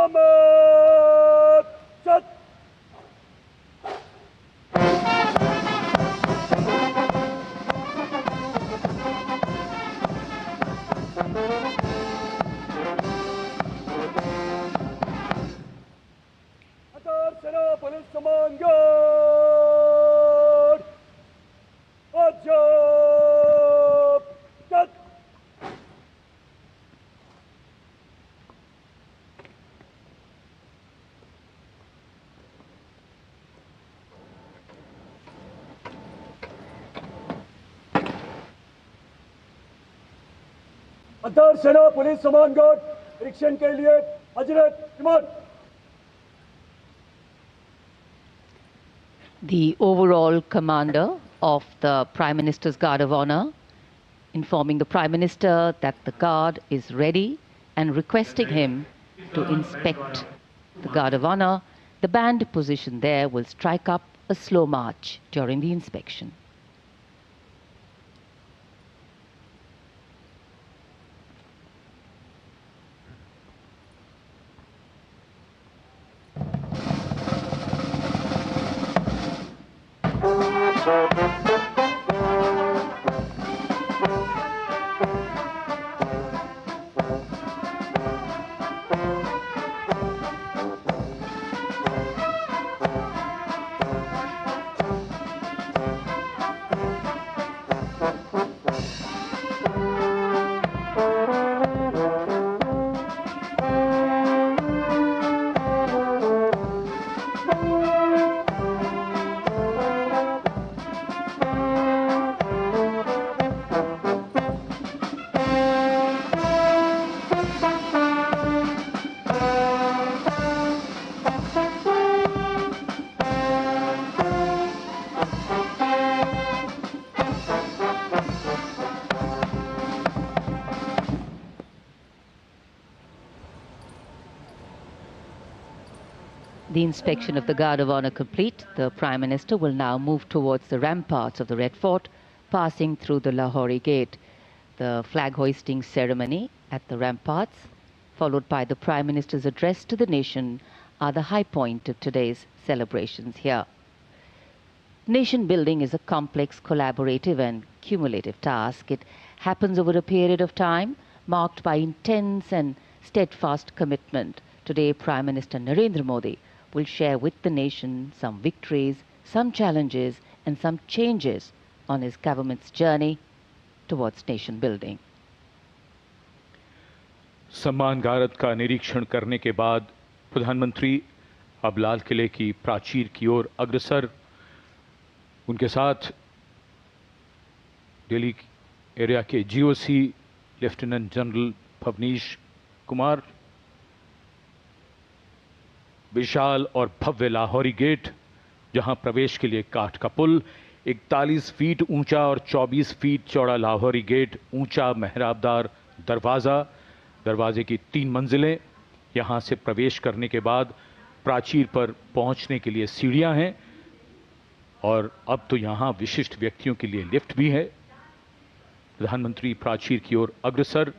Amat Chat. Atar Sena Police Command Guard. Ajab Chat. Other सेना police समान guard निरीक्षण के लिए हजरत इमाम. The overall commander of the Prime Minister's Guard of Honor informing the Prime Minister that the guard is ready and requesting him to inspect the Guard of Honor. The band positioned there will strike up a slow march during the inspection. The inspection of the Guard of Honor complete, the Prime Minister will now move towards the ramparts of the Red Fort, passing through the Lahori Gate. The flag hoisting ceremony at the ramparts, followed by the Prime Minister's address to the nation, are the high point of today's celebrations here. Nation building is a complex, collaborative and cumulative task. It happens over a period of time marked by intense and steadfast commitment. Today, Prime Minister Narendra Modi will share with the nation some victories, some challenges and some changes on his government's journey towards nation building. सम्मान गारद का निरीक्षण करने के बाद प्रधानमंत्री अब लाल किले की प्राचीर की ओर अग्रसर. उनके साथ दिल्ली एरिया के GOC lieutenant general Bhavnish Kumar. विशाल और भव्य लाहौरी गेट, जहां प्रवेश के लिए काठ का पुल, 41 फीट ऊंचा और 24 फीट चौड़ा लाहौरी गेट, ऊंचा मेहराबदार दरवाज़ा, दरवाजे की 3 मंजिलें. यहां से प्रवेश करने के बाद प्राचीर पर पहुंचने के लिए सीढ़ियां हैं और अब तो यहां विशिष्ट व्यक्तियों के लिए लिफ्ट भी है. प्रधानमंत्री प्राचीर की ओर अग्रसर.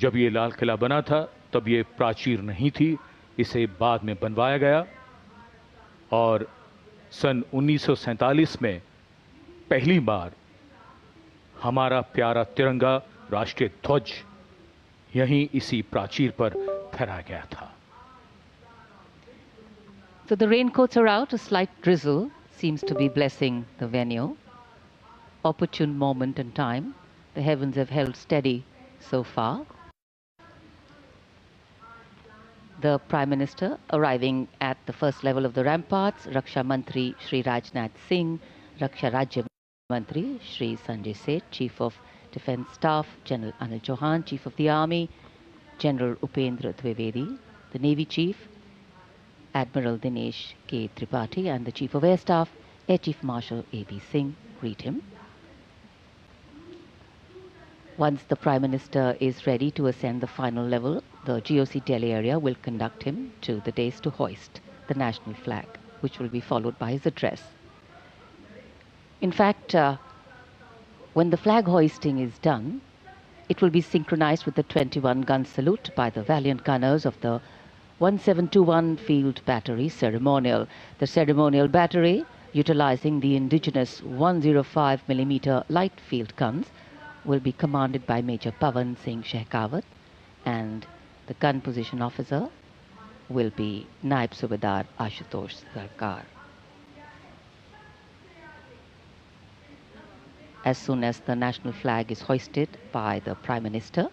जब ये लाल किला बना था तब ये प्राचीर नहीं थी, इसे बाद में बनवाया गया और सन 1947 में पहली बार हमारा प्यारा तिरंगा राष्ट्रीय ध्वज यहीं इसी प्राचीर पर फहराया गया था. So the raincoats are out, a slight drizzle seems to be blessing the venue. Opportune moment and time. The heavens have held steady so far. The Prime Minister arriving at the first level of the ramparts, Raksha Mantri Shri Rajnath Singh, Raksha Rajya Mantri Shri Sanjay Seth, Chief of Defence Staff General Anil Chauhan, Chief of the Army General Upendra Dwivedi, the Navy Chief Admiral Dinesh K. Tripathi and the Chief of Air Staff Air Chief Marshal A.B. Singh greet him. Once the Prime Minister is ready to ascend the final level, the GOC Delhi area will conduct him to the dais to hoist the national flag, which will be followed by his address. In fact, when the flag hoisting is done, It will be synchronized with the 21-gun salute by the valiant gunners of the 1721 Field Battery Ceremonial. The ceremonial battery, utilizing the indigenous 105mm light field guns, will be commanded by Major Pavan Singh Shekhawat, and the gun position officer will be Naib Subedar Ashutosh Sarkar. As soon as the national flag is hoisted by the Prime Minister,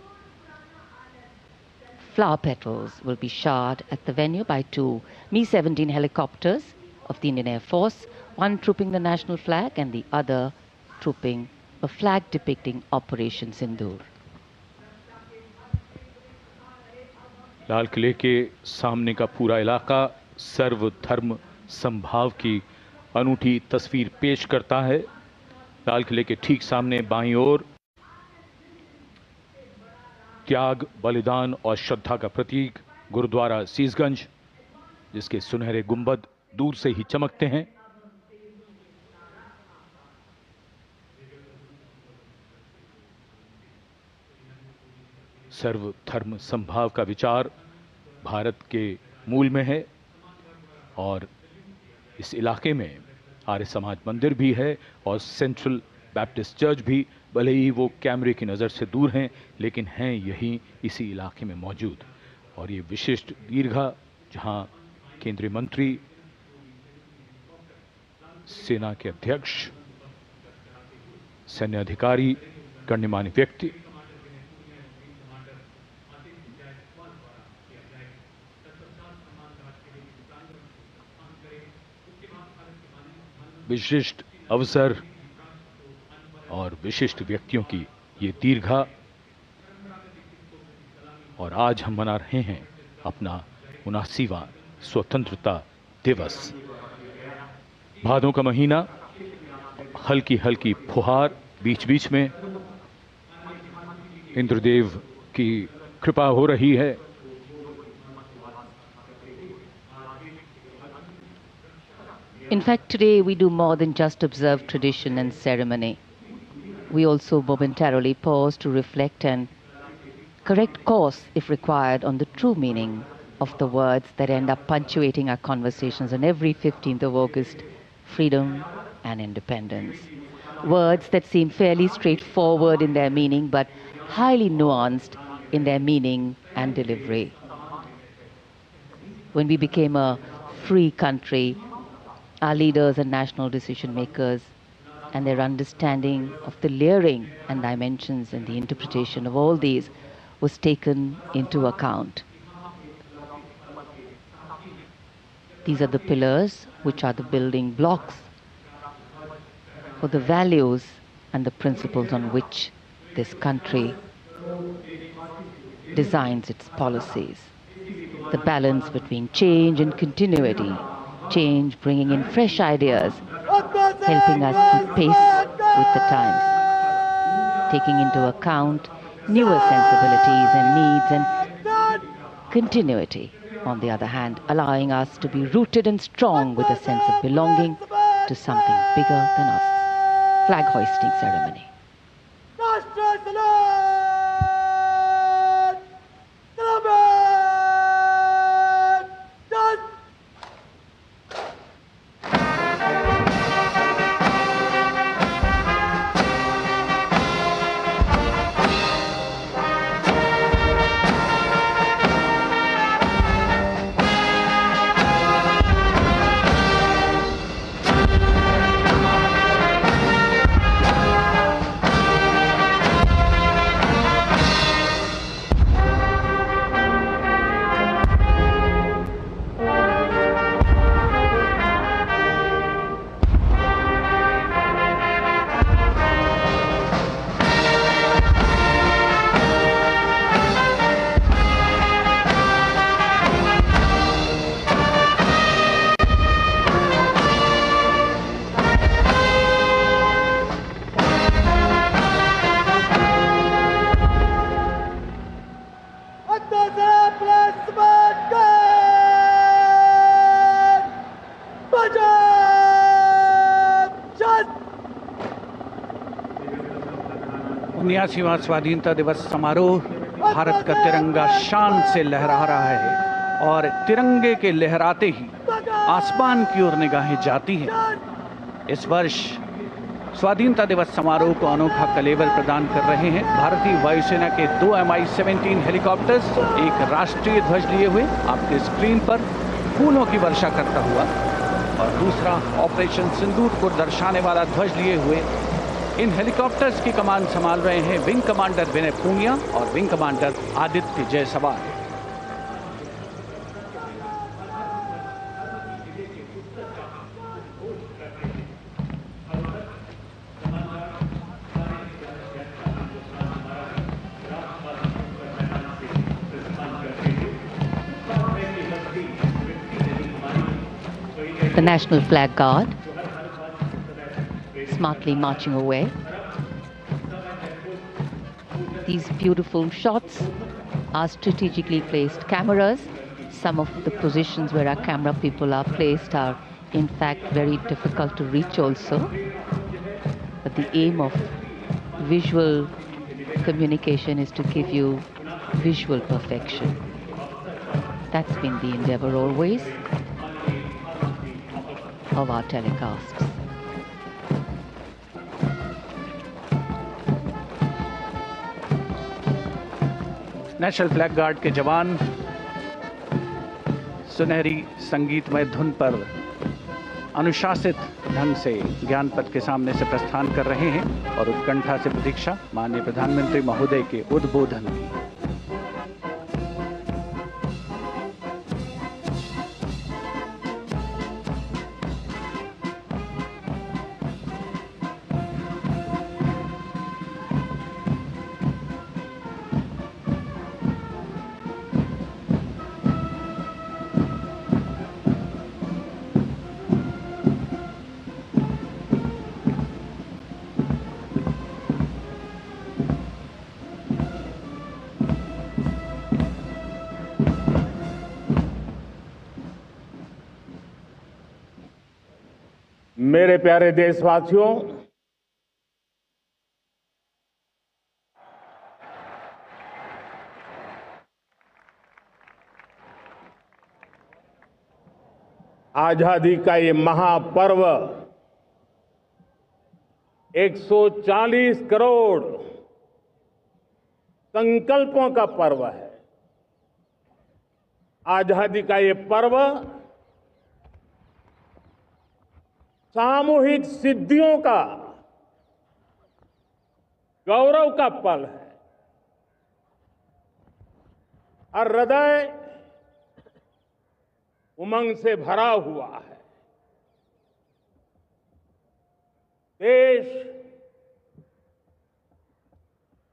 flower petals will be showered at the venue by two Mi-17 helicopters of the Indian Air Force, one trooping the national flag and the other trooping a flag depicting Operation Sindoor. लाल किले के सामने का पूरा इलाका सर्वधर्म संभाव की अनूठी तस्वीर पेश करता है। लाल किले के ठीक सामने बाईं ओर त्याग, बलिदान और श्रद्धा का प्रतीक गुरुद्वारा सीसगंज, जिसके सुनहरे गुंबद दूर से ही चमकते हैं। सर्वधर्म संभाव का विचार भारत के मूल में है और इस इलाके में आर्य समाज मंदिर भी है और सेंट्रल बैप्टिस्ट चर्च भी, भले ही वो कैमरे की नज़र से दूर हैं, लेकिन हैं यहीं इसी इलाके में मौजूद। और ये विशिष्ट दीर्घा, जहां केंद्रीय मंत्री, सेना के अध्यक्ष, सैन्य अधिकारी, गण्यमान्य व्यक्ति विशिष्ट अवसर और विशिष्ट व्यक्तियों की ये दीर्घा, और आज हम मना रहे हैं अपना 79वां स्वतंत्रता दिवस। भादों का महीना, हल्की हल्की फुहार, बीच बीच में इंद्रदेव की कृपा हो रही है। In fact, today we do more than just observe tradition and ceremony. We also momentarily pause to reflect and correct course, if required, on the true meaning of the words that end up punctuating our conversations on every 15th of August: freedom and independence. Words that seem fairly straightforward in their meaning, but highly nuanced in their meaning and delivery. When we became a free country, our leaders and national decision makers and their understanding of the layering and dimensions and the interpretation of all these was taken into account. These are the pillars which are the building blocks for the values and the principles on which this country designs its policies. The balance between change and continuity. Change bringing in fresh ideas, helping us keep pace with the times, taking into account newer sensibilities and needs, and continuity, on the other hand, allowing us to be rooted and strong with a sense of belonging to something bigger than us. Flag hoisting ceremony. 79वां स्वाधीनता दिवस समारोह। भारत का तिरंगा शान से लहरा रहा है और तिरंगे के लहराते ही आसमान की ओर निगाहें जाती हैं। इस वर्ष स्वाधीनता दिवस समारोह को अनोखा कलेवर प्रदान कर रहे हैं भारतीय वायुसेना के 2 Mi-17 हेलीकॉप्टर्स, एक राष्ट्रीय ध्वज लिए हुए आपके स्क्रीन पर फूलों की वर्षा करता हुआ, और दूसरा ऑपरेशन सिंदूर को दर्शाने वाला ध्वज लिए हुए। इन हेलीकॉप्टर्स की कमान संभाल रहे हैं विंग कमांडर विनय पूनिया और wing commander Aditya Jaiswal. The National Flag Guard smartly marching away. These beautiful shots are strategically placed cameras. Some of the positions where our camera people are placed are in fact very difficult to reach also. But the aim of visual communication is to give you visual perfection. That's been the endeavor always of our telecasts. National flag guard के जवान सुनहरी संगीतमय धुन पर अनुशासित ढंग से ज्ञान पथ के सामने से प्रस्थान कर रहे हैं और उत्कंठा से प्रतीक्षा माननीय प्रधानमंत्री महोदय के उद्बोधन की। मेरे प्यारे देशवासियों, आजादी का ये महापर्व 140 करोड़ संकल्पों का पर्व है। आजादी का ये पर्व सामूहिक सिद्धियों का गौरव का पल है। हर हृदय उमंग से भरा हुआ है। देश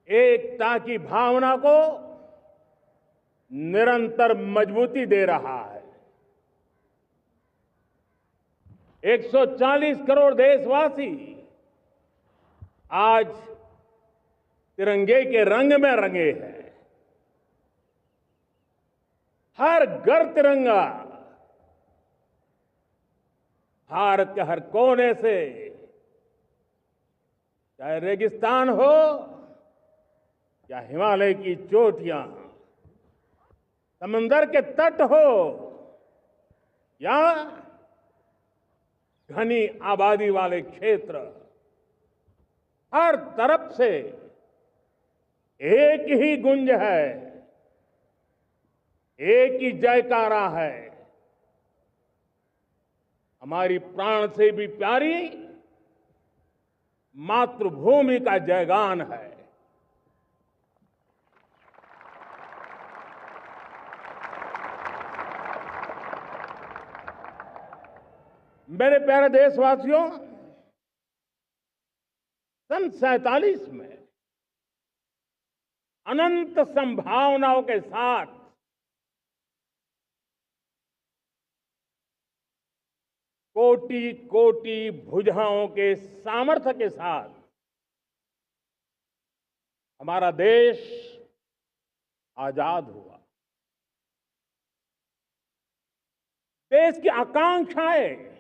एकता की भावना को निरंतर मजबूती दे रहा है। 140 करोड़ देशवासी आज तिरंगे के रंग में रंगे हैं। हर घर तिरंगा, भारत के हर कोने से, चाहे रेगिस्तान हो या हिमालय की चोटियां, समंदर के तट हो या घनी आबादी वाले क्षेत्र, हर तरफ से एक ही गुंज है, एक ही जयकारा है। हमारी प्राण से भी प्यारी मातृभूमि का जयगान है। मेरे प्यारे देशवासियों, सन 47 में अनंत संभावनाओं के साथ कोटि कोटि भुजाओं के सामर्थ्य के साथ हमारा देश आजाद हुआ। देश की आकांक्षाएं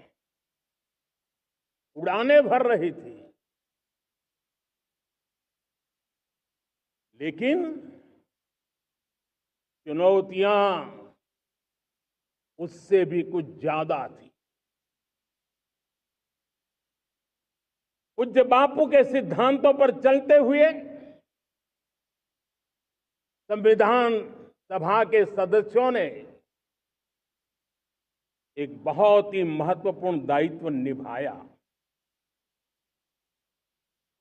उड़ाने भर रही थी। लेकिन चुनौतियां उससे भी कुछ ज्यादा थी। पूज्य बापू के सिद्धांतों पर चलते हुए संविधान सभा के सदस्यों ने एक बहुत ही महत्वपूर्ण दायित्व निभाया।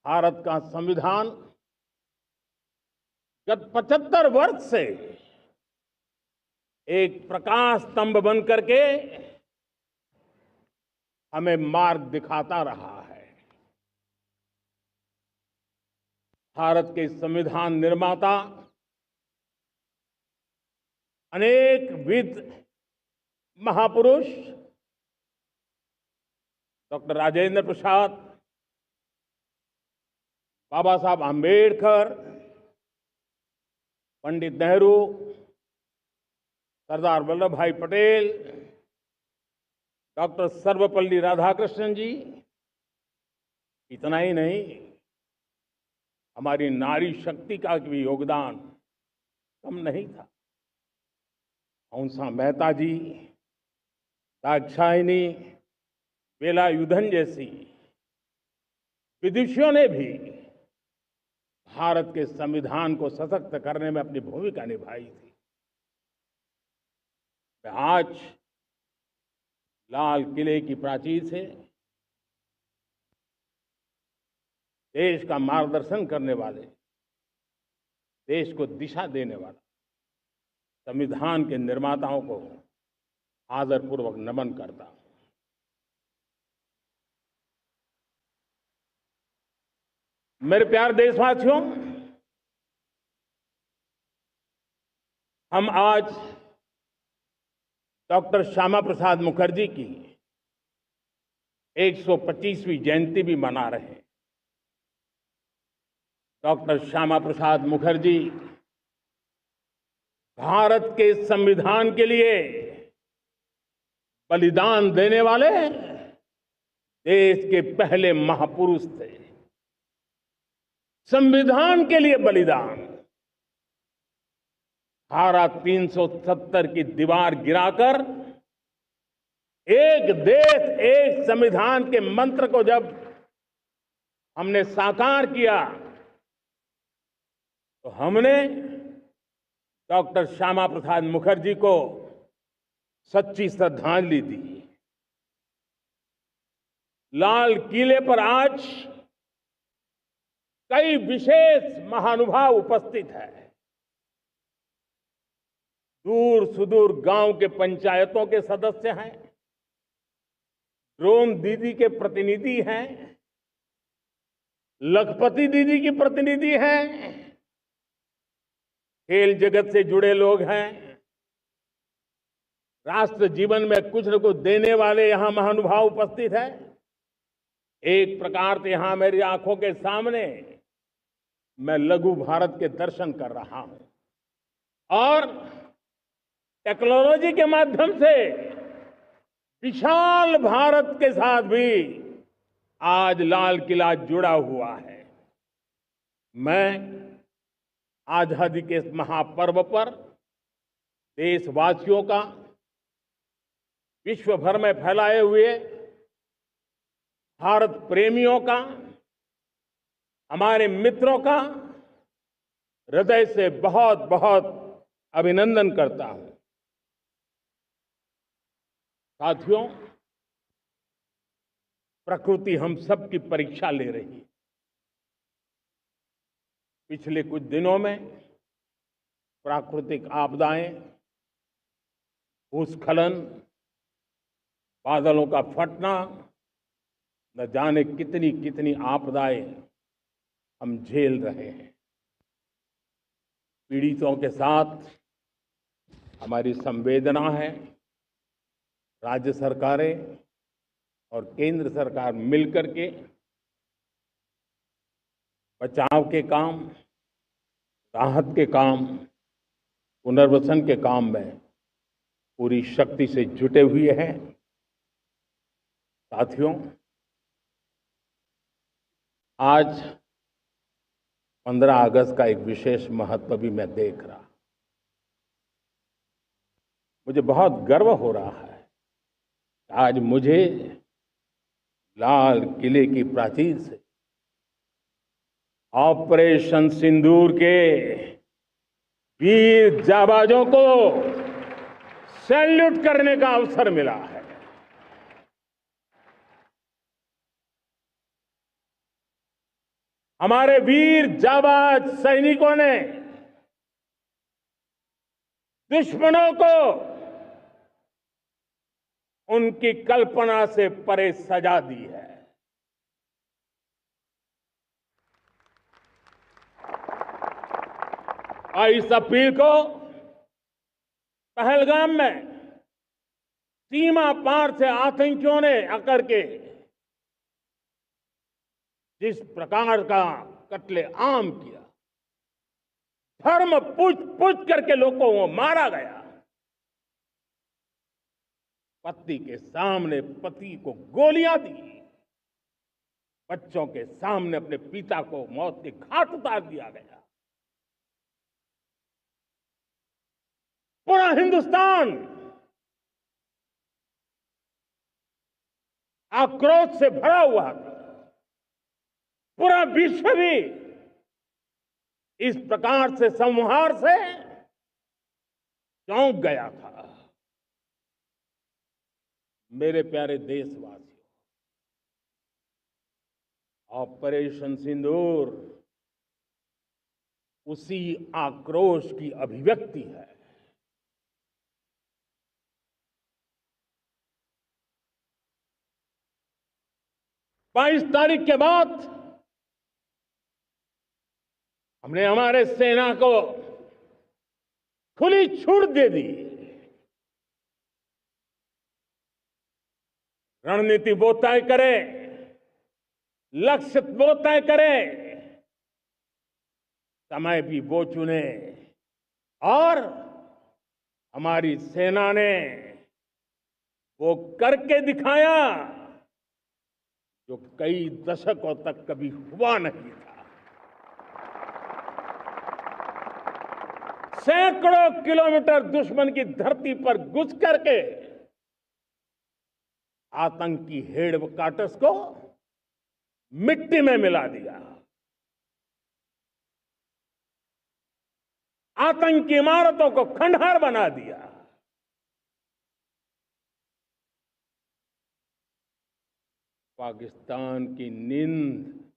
भारत का संविधान गत 75 वर्ष से एक प्रकाश स्तंभ बन करके हमें मार्ग दिखाता रहा है। भारत के संविधान निर्माता अनेक विद महापुरुष डॉक्टर राजेंद्र प्रसाद, बाबा साहब आंबेडकर, पंडित नेहरू, सरदार वल्लभ भाई पटेल, डॉक्टर सर्वपल्ली राधाकृष्णन जी, इतना ही नहीं, हमारी नारी शक्ति का भी योगदान कम नहीं था। हंसा मेहता जी, दाक्षायणी, वेलायुधन जैसी विदुषियों ने भी भारत के संविधान को सशक्त करने में अपनी भूमिका निभाई थी। मैं आज लाल किले की प्राचीर से देश का मार्गदर्शन करने वाले, देश को दिशा देने वाला संविधान के निर्माताओं को आदरपूर्वक नमन करता हूं। मेरे प्यारे देशवासियों, हम आज डॉक्टर श्यामा प्रसाद मुखर्जी की 125वीं जयंती भी मना रहे हैं। डॉक्टर श्यामा प्रसाद मुखर्जी भारत के संविधान के लिए बलिदान देने वाले देश के पहले महापुरुष थे। संविधान के लिए बलिदान, धारा 370 की दीवार गिराकर एक देश एक संविधान के मंत्र को जब हमने साकार किया तो हमने डॉक्टर श्यामा प्रसाद मुखर्जी को सच्ची श्रद्धांजलि दी। लाल किले पर आज कई विशेष महानुभाव उपस्थित हैं। दूर सुदूर गांव के पंचायतों के सदस्य हैं, ड्रोन दीदी के प्रतिनिधि हैं, लखपति दीदी की प्रतिनिधि हैं, खेल जगत से जुड़े लोग हैं, राष्ट्र जीवन में कुछ न कुछ देने वाले यहां महानुभाव उपस्थित हैं। एक प्रकार से यहां मेरी आंखों के सामने मैं लघु भारत के दर्शन कर रहा हूं और टेक्नोलॉजी के माध्यम से विशाल भारत के साथ भी आज लाल किला जुड़ा हुआ है। मैं आजादी के इस महापर्व पर देशवासियों का, विश्व भर में फैलाए हुए भारत प्रेमियों का, हमारे मित्रों का हृदय से बहुत बहुत अभिनंदन करता हूं। साथियों, प्रकृति हम सब की परीक्षा ले रही है। पिछले कुछ दिनों में प्राकृतिक आपदाएं, भूस्खलन, बादलों का फटना, न जाने कितनी कितनी आपदाएं हम झेल रहे हैं। पीड़ितों के साथ हमारी संवेदना है। राज्य सरकारें और केंद्र सरकार मिलकर के बचाव के काम, राहत के काम, पुनर्वसन के काम में पूरी शक्ति से जुटे हुए हैं। साथियों, आज 15 अगस्त का एक विशेष महत्व भी मैं देख रहा। मुझे बहुत गर्व हो रहा है। आज मुझे लाल किले की प्राचीर से ऑपरेशन सिंदूर के वीर जाबाजों को सैल्यूट करने का अवसर मिला है। हमारे वीर जाबाज सैनिकों ने दुश्मनों को उनकी कल्पना से परे सजा दी है। और इस अपील को पहलगाम में सीमा पार से आतंकियों ने आकर के जिस प्रकार का कत्ले आम किया, धर्म पूछ करके लोगों को मारा गया, पत्नी के सामने पति को गोलियां दी, बच्चों के सामने अपने पिता को मौत के घाट उतार दिया गया। पूरा हिंदुस्तान आक्रोश से भरा हुआ था। पूरा विश्व भी इस प्रकार से संहार से चौंक गया था। मेरे प्यारे देशवासियों, ऑपरेशन सिंदूर उसी आक्रोश की अभिव्यक्ति है। बाईस तारीख के बाद हमने हमारे सेना को खुली छूट दे दी। रणनीति वो तय करे, लक्ष्य वो तय करे, समय भी वो चुने। और हमारी सेना ने वो करके दिखाया जो कई दशकों तक कभी हुआ नहीं था। सैकड़ों किलोमीटर दुश्मन की धरती पर घुस करके आतंकी हेडक्वार्टर्स को मिट्टी में मिला दिया, आतंकी इमारतों को खंडहर बना दिया। पाकिस्तान की नींद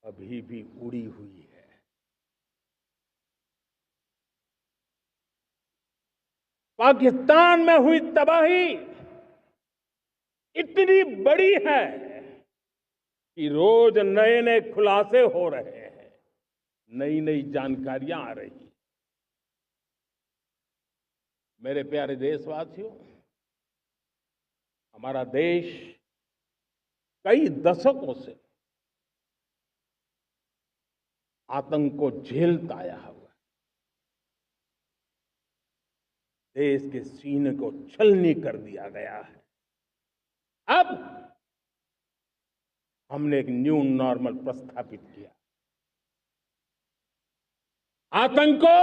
अभी भी उड़ी हुई है। पाकिस्तान में हुई तबाही इतनी बड़ी है कि रोज नए नए खुलासे हो रहे हैं, नई नई जानकारियां आ रही हैं। मेरे प्यारे देशवासियों, हमारा देश कई दशकों से आतंक को झेलता आया हुआ है। देश के सीने को छलनी कर दिया गया है। अब हमने एक न्यू नॉर्मल प्रस्थापित किया। आतंक को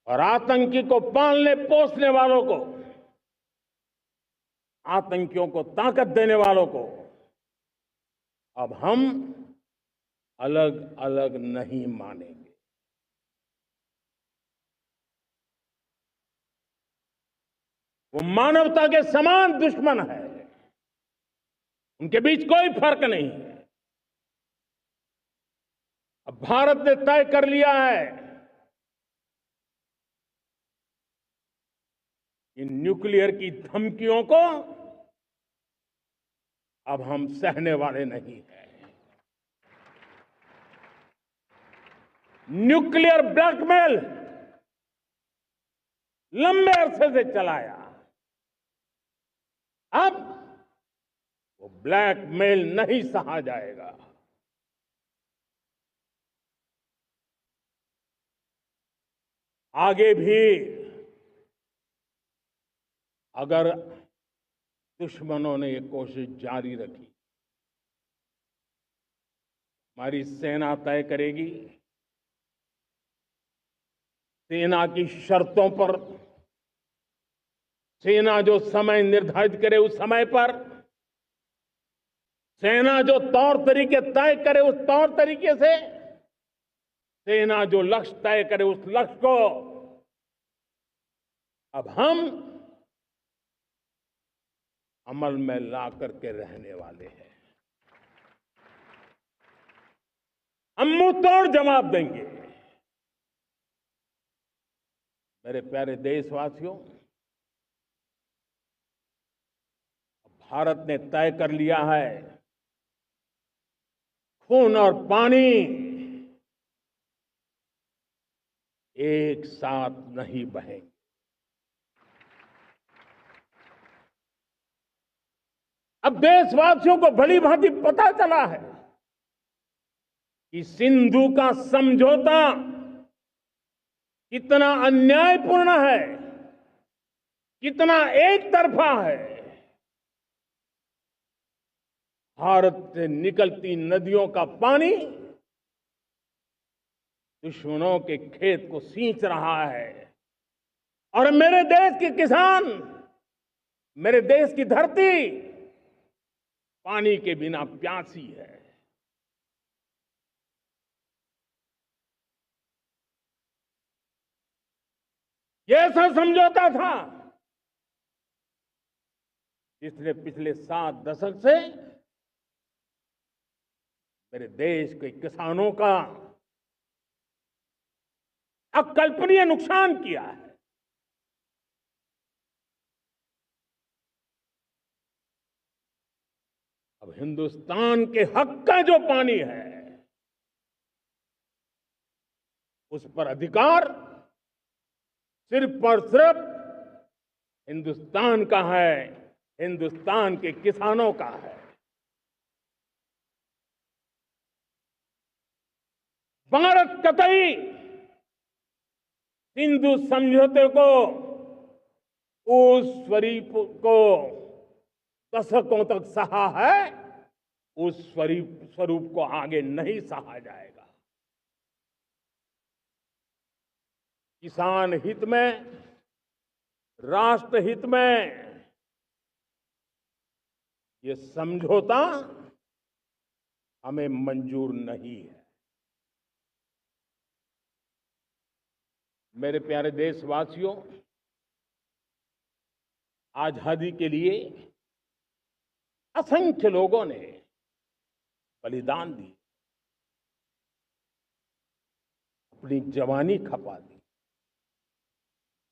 और आतंकी को पालने पोसने वालों को, आतंकियों को ताकत देने वालों को अब हम अलग अलग नहीं मानेंगे। वो मानवता के समान दुश्मन है, उनके बीच कोई फर्क नहीं है। अब भारत ने तय कर लिया है कि न्यूक्लियर की धमकियों को अब हम सहने वाले नहीं हैं। न्यूक्लियर ब्लैकमेल लंबे अरसे से चलाया, अब वो ब्लैकमेल नहीं सहा जाएगा। आगे भी अगर दुश्मनों ने ये कोशिश जारी रखी, हमारी सेना तय करेगी। सेना की शर्तों पर, सेना जो समय निर्धारित करे उस समय पर, सेना जो तौर तरीके तय करे उस तौर तरीके से, सेना जो लक्ष्य तय करे उस लक्ष्य को अब हम अमल में ला करके रहने वाले हैं। हम मुंह तोड़ जवाब देंगे। मेरे प्यारे देशवासियों, भारत ने तय कर लिया है, खून और पानी एक साथ नहीं बहेंगे। अब देशवासियों को भली भांति पता चला है कि सिंधु का समझौता कितना अन्यायपूर्ण है, कितना एक तरफा है। भारत से निकलती नदियों का पानी दुश्मनों के खेत को सींच रहा है और मेरे देश के किसान, मेरे देश की धरती पानी के बिना प्यासी है। ये ऐसा समझौता था जिसने पिछले 7 दशक से मेरे देश के किसानों का अकल्पनीय नुकसान किया है। अब हिंदुस्तान के हक का जो पानी है उस पर अधिकार सिर्फ और सिर्फ हिंदुस्तान का है, हिंदुस्तान के किसानों का है। भारत कतई सिंधु समझौते को, उस स्वरूप को दशकों तक सहा है, उस स्वरूप को आगे नहीं सहा जाएगा। किसान हित में, राष्ट्र हित में ये समझौता हमें मंजूर नहीं है। मेरे प्यारे देशवासियों, आजादी के लिए असंख्य लोगों ने बलिदान दी, अपनी जवानी खपा दी,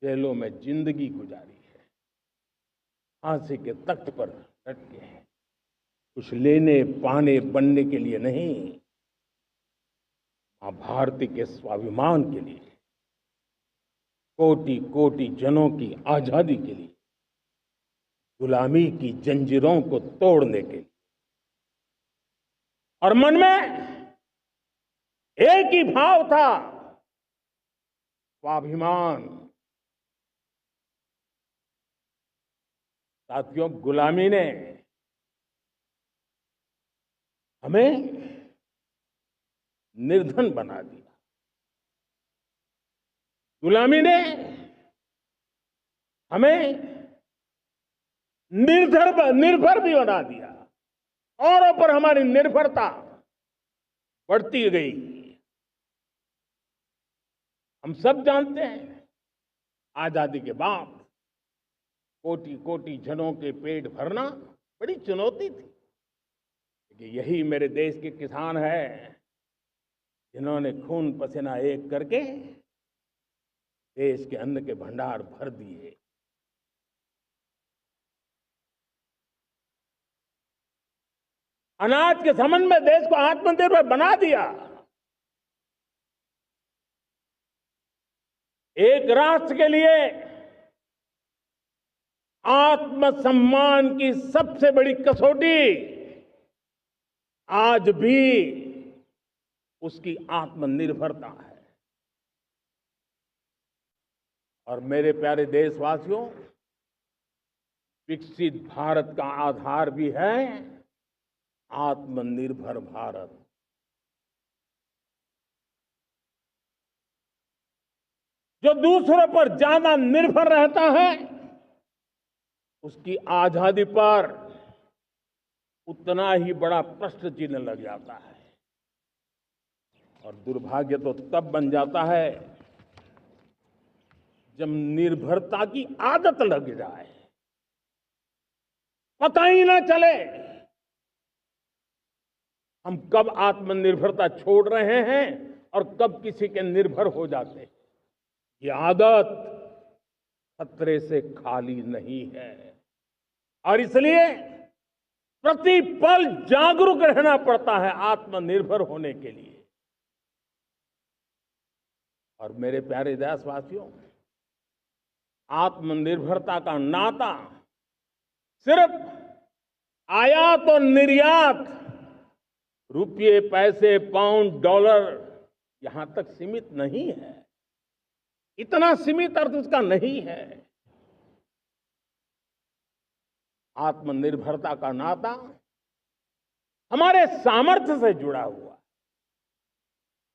जेलों में जिंदगी गुजारी है, फांसी के तख्त पर लटके हैं, कुछ लेने पाने बनने के लिए नहीं, मां भारती के स्वाभिमान के लिए, कोटि कोटि जनों की आजादी के लिए, गुलामी की जंजीरों को तोड़ने के लिए। और मन में एक ही भाव था, स्वाभिमान। साथियों, गुलामी ने हमें निर्धन बना दिया, गुलामी ने हमें निर्भर भी बना दिया, औरों पर हमारी निर्भरता बढ़ती गई। हम सब जानते हैं, आजादी के बाद कोटि कोटि जनों के पेट भरना बड़ी चुनौती थी। लेकिन यही मेरे देश के किसान हैं जिन्होंने खून पसीना एक करके देश के अन्न के भंडार भर दिए। अनाज के संबंध में देश को आत्मनिर्भर बना दिया। एक राष्ट्र के लिए आत्मसम्मान की सबसे बड़ी कसौटी आज भी उसकी आत्मनिर्भरता है। और मेरे प्यारे देशवासियों, विकसित भारत का आधार भी है आत्मनिर्भर भारत। जो दूसरों पर ज्यादा निर्भर रहता है, उसकी आजादी पर उतना ही बड़ा प्रश्न चिन्ह लग जाता है। और दुर्भाग्य तो तब बन जाता है जब निर्भरता की आदत लग जाए, पता ही ना चले हम कब आत्मनिर्भरता छोड़ रहे हैं और कब किसी के निर्भर हो जाते हैं। ये आदत खतरे से खाली नहीं है और इसलिए प्रति पल जागरूक रहना पड़ता है आत्मनिर्भर होने के लिए। और मेरे प्यारे देशवासियों, आत्मनिर्भरता का नाता सिर्फ आयात और निर्यात, रुपये, पैसे, पाउंड, डॉलर यहां तक सीमित नहीं है। इतना सीमित अर्थ उसका नहीं है। आत्मनिर्भरता का नाता हमारे सामर्थ्य से जुड़ा हुआ है।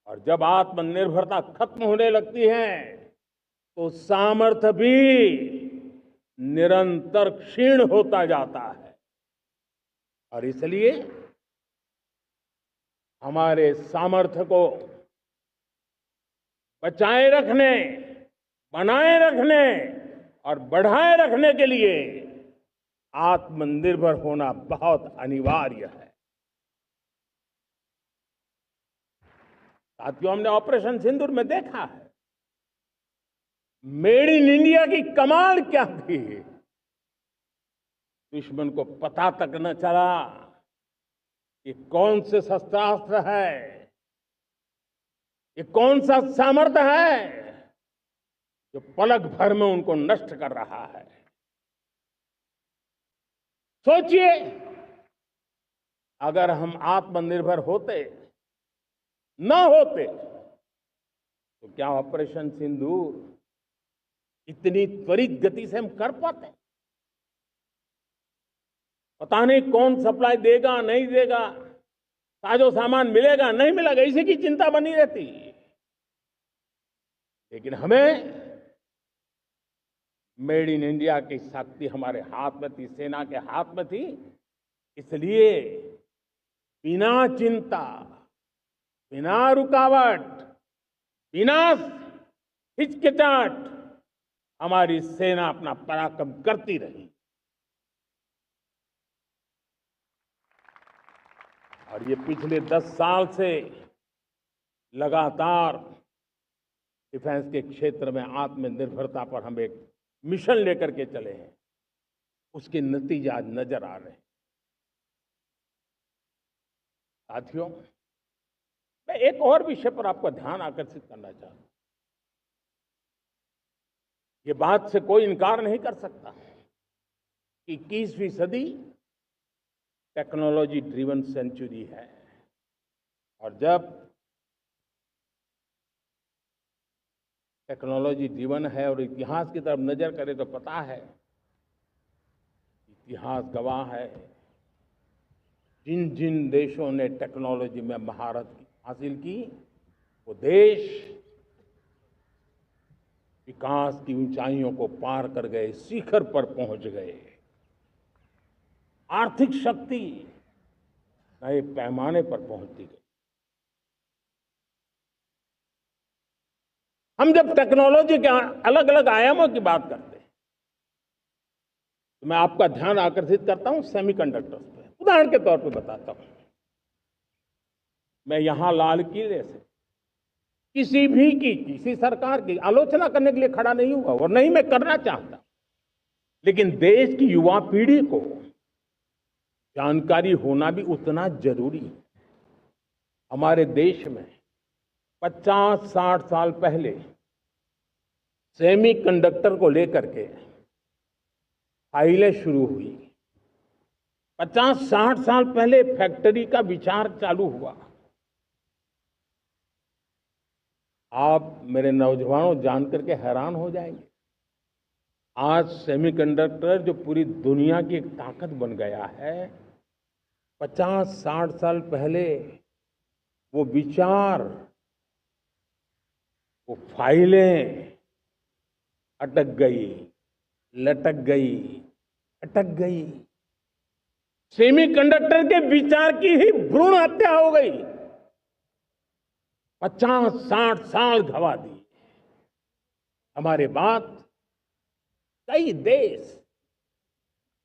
और जब आत्मनिर्भरता खत्म होने लगती है तो सामर्थ्य भी निरंतर क्षीण होता जाता है। और इसलिए हमारे सामर्थ्य को बचाए रखने, बनाए रखने और बढ़ाए रखने के लिए आत्मनिर्भर होना बहुत अनिवार्य है। साथियों, हमने ऑपरेशन सिंदूर में देखा है मेड इन इंडिया की कमाल क्या थी। दुश्मन को पता तक न चला कि कौन से शस्त्रास्त्र है, ये कौन सा सामर्थ्य है जो पलक भर में उनको नष्ट कर रहा है। सोचिए, अगर हम आत्मनिर्भर होते न होते तो क्या ऑपरेशन सिंदूर इतनी त्वरित गति से हम कर पाते? पता नहीं कौन सप्लाई देगा, नहीं देगा, साजो सामान मिलेगा, नहीं मिलेगा, इसी की चिंता बनी रहती। लेकिन हमें मेड इन इंडिया की शक्ति हमारे हाथ में थी, सेना के हाथ में थी। इसलिए बिना चिंता, बिना रुकावट, बिना हिचकिचाहट हमारी सेना अपना पराक्रम करती रही। और ये पिछले 10 साल से लगातार डिफेंस के क्षेत्र में आत्मनिर्भरता पर हम एक मिशन लेकर के चले हैं, उसके नतीजे आज नजर आ रहे हैं। साथियों, मैं एक और विषय पर आपका ध्यान आकर्षित करना चाहता हूं। ये बात से कोई इनकार नहीं कर सकता कि 21वीं सदी टेक्नोलॉजी ड्रिवन सेंचुरी है। और जब टेक्नोलॉजी ड्रिवन है और इतिहास की तरफ नजर करें तो पता है, इतिहास गवाह है, जिन जिन देशों ने टेक्नोलॉजी में महारत हासिल की, वो देश विकास की ऊंचाइयों को पार कर गए, शिखर पर पहुंच गए। आर्थिक शक्ति नए पैमाने पर पहुंचती गई। हम जब टेक्नोलॉजी के अलग अलग आयामों की बात करते हैं तो मैं आपका ध्यान आकर्षित करता हूं सेमीकंडक्टर्स पे। उदाहरण के तौर पे बताता हूं, मैं यहां लाल किले से किसी सरकार की आलोचना करने के लिए खड़ा नहीं हुआ और नहीं मैं करना चाहता, लेकिन देश की युवा पीढ़ी को जानकारी होना भी उतना जरूरी है। हमारे देश में 50-60 साल पहले सेमीकंडक्टर को लेकर के फाइलें शुरू हुई। 50-60 साल पहले फैक्ट्री का विचार चालू हुआ। आप मेरे नौजवानों जानकर के हैरान हो जाएंगे, आज सेमीकंडक्टर जो पूरी दुनिया की एक ताकत बन गया है, 50-60 साल पहले वो विचार, वो फाइलें अटक गई, लटक गई, अटक गई। सेमीकंडक्टर के विचार की ही भ्रूण हत्या हो गई। 50-60 साल गवा दी। हमारे बाद कई देश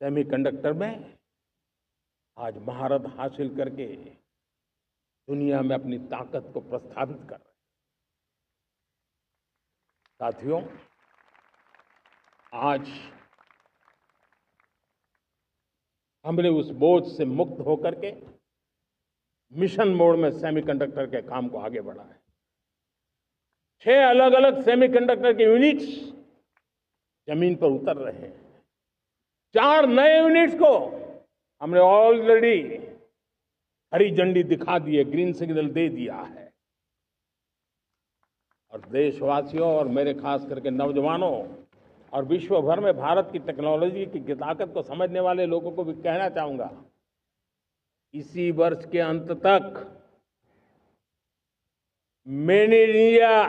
सेमीकंडक्टर में आज महारत हासिल करके दुनिया में अपनी ताकत को प्रस्थापित कर रहे हैं। साथियों, आज हमने उस बोझ से मुक्त होकर के मिशन मोड में सेमीकंडक्टर के काम को आगे बढ़ा है। 6 अलग अलग सेमीकंडक्टर के यूनिट्स जमीन पर उतर रहे हैं। 4 नए यूनिट्स को हमने ऑलरेडी हरी झंडी दिखा दी है, ग्रीन सिग्नल दे दिया है। और देशवासियों और मेरे खास करके नौजवानों और विश्व भर में भारत की टेक्नोलॉजी की ताकत को समझने वाले लोगों को भी कहना चाहूंगा, इसी वर्ष के अंत तक मेड इन इंडिया,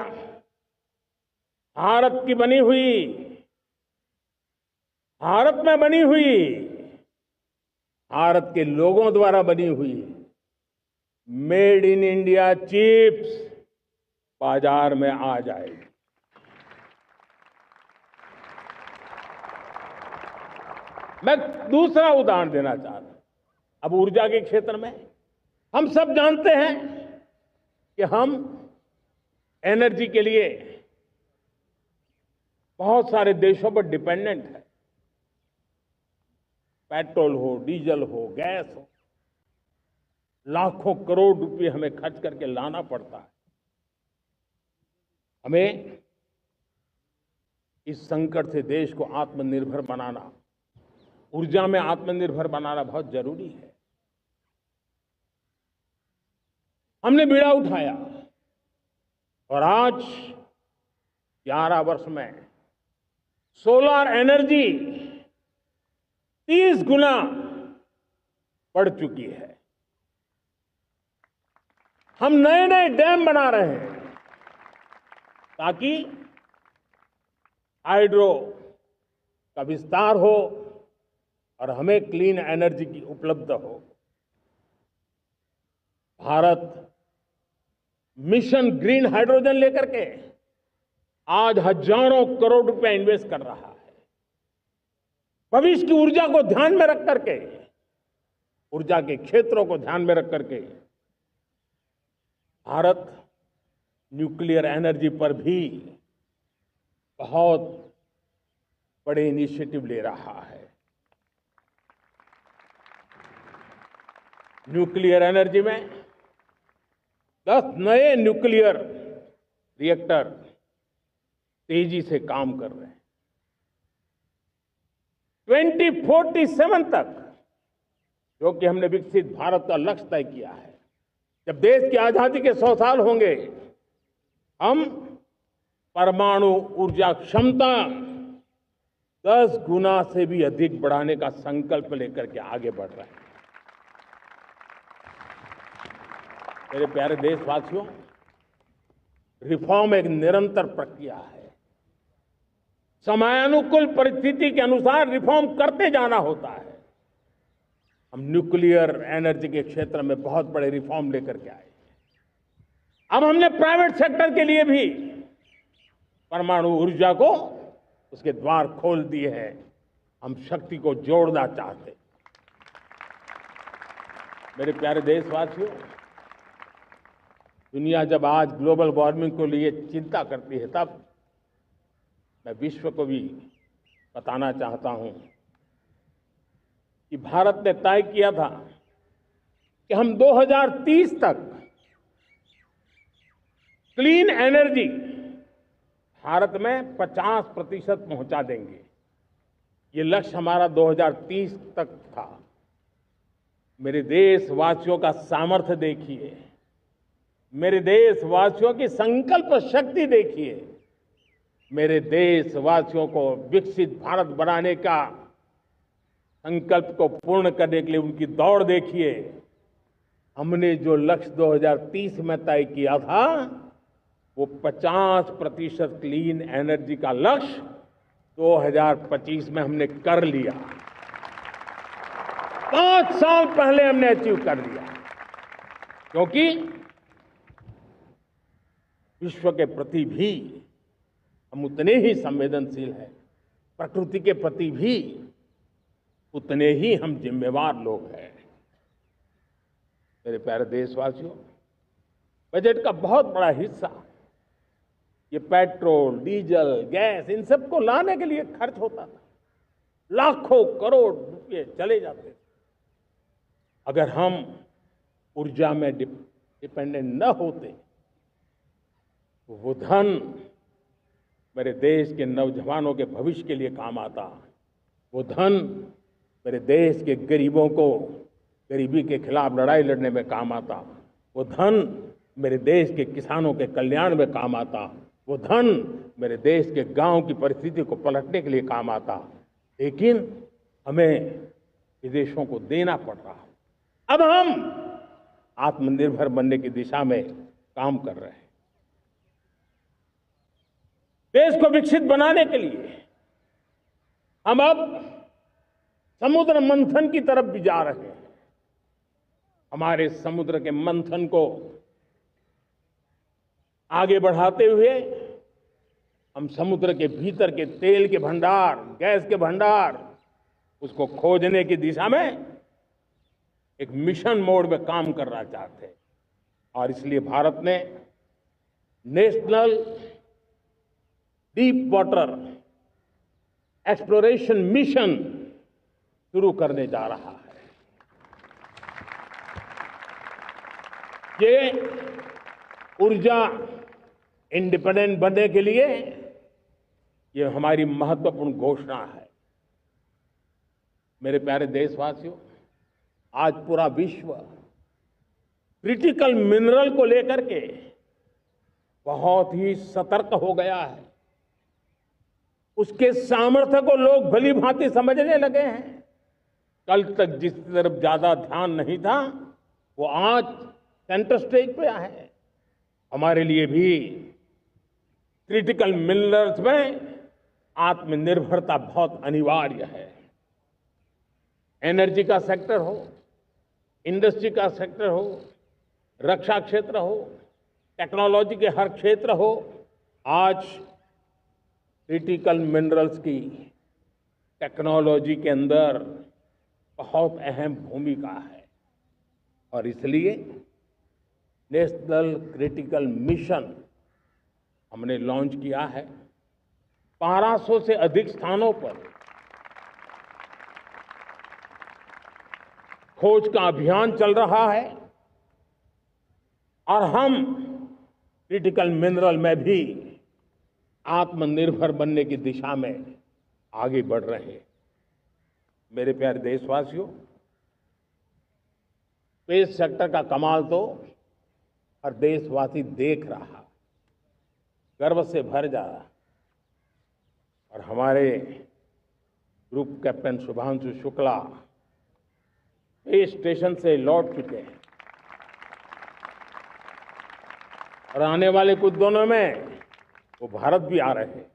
भारत की बनी हुई, भारत में बनी हुई, भारत के लोगों द्वारा बनी हुई मेड इन इंडिया चिप्स बाजार में आ जाएगी। मैं दूसरा उदाहरण देना चाहता हूं। अब ऊर्जा के क्षेत्र में हम सब जानते हैं कि हम एनर्जी के लिए बहुत सारे देशों पर डिपेंडेंट है। पेट्रोल हो, डीजल हो, गैस हो, लाखों करोड़ रुपए हमें खर्च करके लाना पड़ता है। हमें इस संकट से देश को आत्मनिर्भर बनाना, ऊर्जा में आत्मनिर्भर बनाना बहुत जरूरी है। हमने बीड़ा उठाया और आज 11 वर्ष में सोलर एनर्जी 30 गुना बढ़ चुकी है। हम नए नए डैम बना रहे हैं ताकि हाइड्रो का विस्तार हो और हमें क्लीन एनर्जी की उपलब्ध हो। भारत मिशन ग्रीन हाइड्रोजन लेकर के आज हजारों करोड़ रुपए इन्वेस्ट कर रहा है। भविष्य की ऊर्जा को ध्यान में रख करके, ऊर्जा के क्षेत्रों को ध्यान में रख करके भारत न्यूक्लियर एनर्जी पर भी बहुत बड़े इनिशिएटिव ले रहा है। न्यूक्लियर एनर्जी में 10 नए न्यूक्लियर रिएक्टर तेजी से काम कर रहे हैं। 2047 तक, जो कि हमने विकसित भारत का लक्ष्य तय किया है, जब देश की आजादी के 100 साल होंगे, हम परमाणु ऊर्जा क्षमता 10 गुना से भी अधिक बढ़ाने का संकल्प लेकर के आगे बढ़ रहे हैं। मेरे प्यारे देशवासियों, रिफॉर्म एक निरंतर प्रक्रिया है। समयानुकूल परिस्थिति के अनुसार रिफॉर्म करते जाना होता है। हम न्यूक्लियर एनर्जी के क्षेत्र में बहुत बड़े रिफॉर्म लेकर के आए। अब हमने प्राइवेट सेक्टर के लिए भी परमाणु ऊर्जा को उसके द्वार खोल दिए हैं। हम शक्ति को जोड़ना चाहते हैं। मेरे प्यारे देशवासियों, दुनिया जब आज ग्लोबल वार्मिंग को लिए चिंता करती है, तब मैं विश्व को भी बताना चाहता हूं कि भारत ने तय किया था कि हम 2030 तक क्लीन एनर्जी भारत में 50% पहुंचा देंगे। ये लक्ष्य हमारा 2030 तक था। मेरे देशवासियों का सामर्थ्य देखिए, मेरे देशवासियों की संकल्प शक्ति देखिए, मेरे देशवासियों को विकसित भारत बनाने का संकल्प को पूर्ण करने के लिए उनकी दौड़ देखिए। हमने जो लक्ष्य 2030 में तय किया था, वो 50% क्लीन एनर्जी का लक्ष्य 2025 में हमने कर लिया। 5 साल पहले हमने अचीव कर लिया, क्योंकि विश्व के प्रति भी हम उतने ही संवेदनशील हैं, प्रकृति के प्रति भी उतने ही हम जिम्मेवार लोग हैं। मेरे प्यारे देशवासियों, बजट का बहुत बड़ा हिस्सा ये पेट्रोल, डीजल, गैस इन सबको लाने के लिए खर्च होता था। लाखों करोड़ रुपए चले जाते थे। अगर हम ऊर्जा में डिपेंडेंट न होते तो वो धन मेरे देश के नौजवानों के भविष्य के लिए काम आता। वो धन मेरे देश के गरीबों को गरीबी के खिलाफ लड़ाई लड़ने में काम आता। वो धन मेरे देश के किसानों के कल्याण में काम आता। वो धन मेरे देश के गांव की परिस्थिति को पलटने के लिए काम आता। लेकिन हमें विदेशों को देना पड़ रहा। अब हम आत्मनिर्भर बनने की दिशा में काम कर रहे हैं। देश को विकसित बनाने के लिए हम अब समुद्र मंथन की तरफ भी जा रहे हैं। हमारे समुद्र के मंथन को आगे बढ़ाते हुए हम समुद्र के भीतर के तेल के भंडार, गैस के भंडार, उसको खोजने की दिशा में एक मिशन मोड में काम करना चाहते हैं। और इसलिए भारत ने national deep water exploration mission शुरू करने जा रहा है। ये ऊर्जा इंडिपेंडेंट बनने के लिए ये हमारी महत्वपूर्ण घोषणा है। मेरे प्यारे देशवासियों, आज पूरा विश्व क्रिटिकल मिनरल को लेकर के बहुत ही सतर्क हो गया है। उसके सामर्थ्य को लोग भली भांति समझने लगे हैं। कल तक जिस तरफ ज्यादा ध्यान नहीं था, वो आज सेंटर स्टेज पे है। हमारे लिए भी क्रिटिकल मिनरल्स में आत्मनिर्भरता बहुत अनिवार्य है। एनर्जी का सेक्टर हो, इंडस्ट्री का सेक्टर हो, रक्षा क्षेत्र हो, टेक्नोलॉजी के हर क्षेत्र हो, आज क्रिटिकल मिनरल्स की टेक्नोलॉजी के अंदर बहुत अहम भूमिका है। और इसलिए नेशनल क्रिटिकल मिशन हमने लॉन्च किया है। 1200 से अधिक स्थानों पर खोज का अभियान चल रहा है और हम क्रिटिकल मिनरल में भी आत्मनिर्भर बनने की दिशा में आगे बढ़ रहे हैं। मेरे प्यारे देशवासियों, स्पेस सेक्टर का कमाल तो हर देशवासी देख रहा, गर्व से भर जा रहा। और हमारे group captain Shubhanshu Shukla space station से लौट चुके हैं और आने वाले कुछ दिनों में वो भारत भी आ रहे हैं।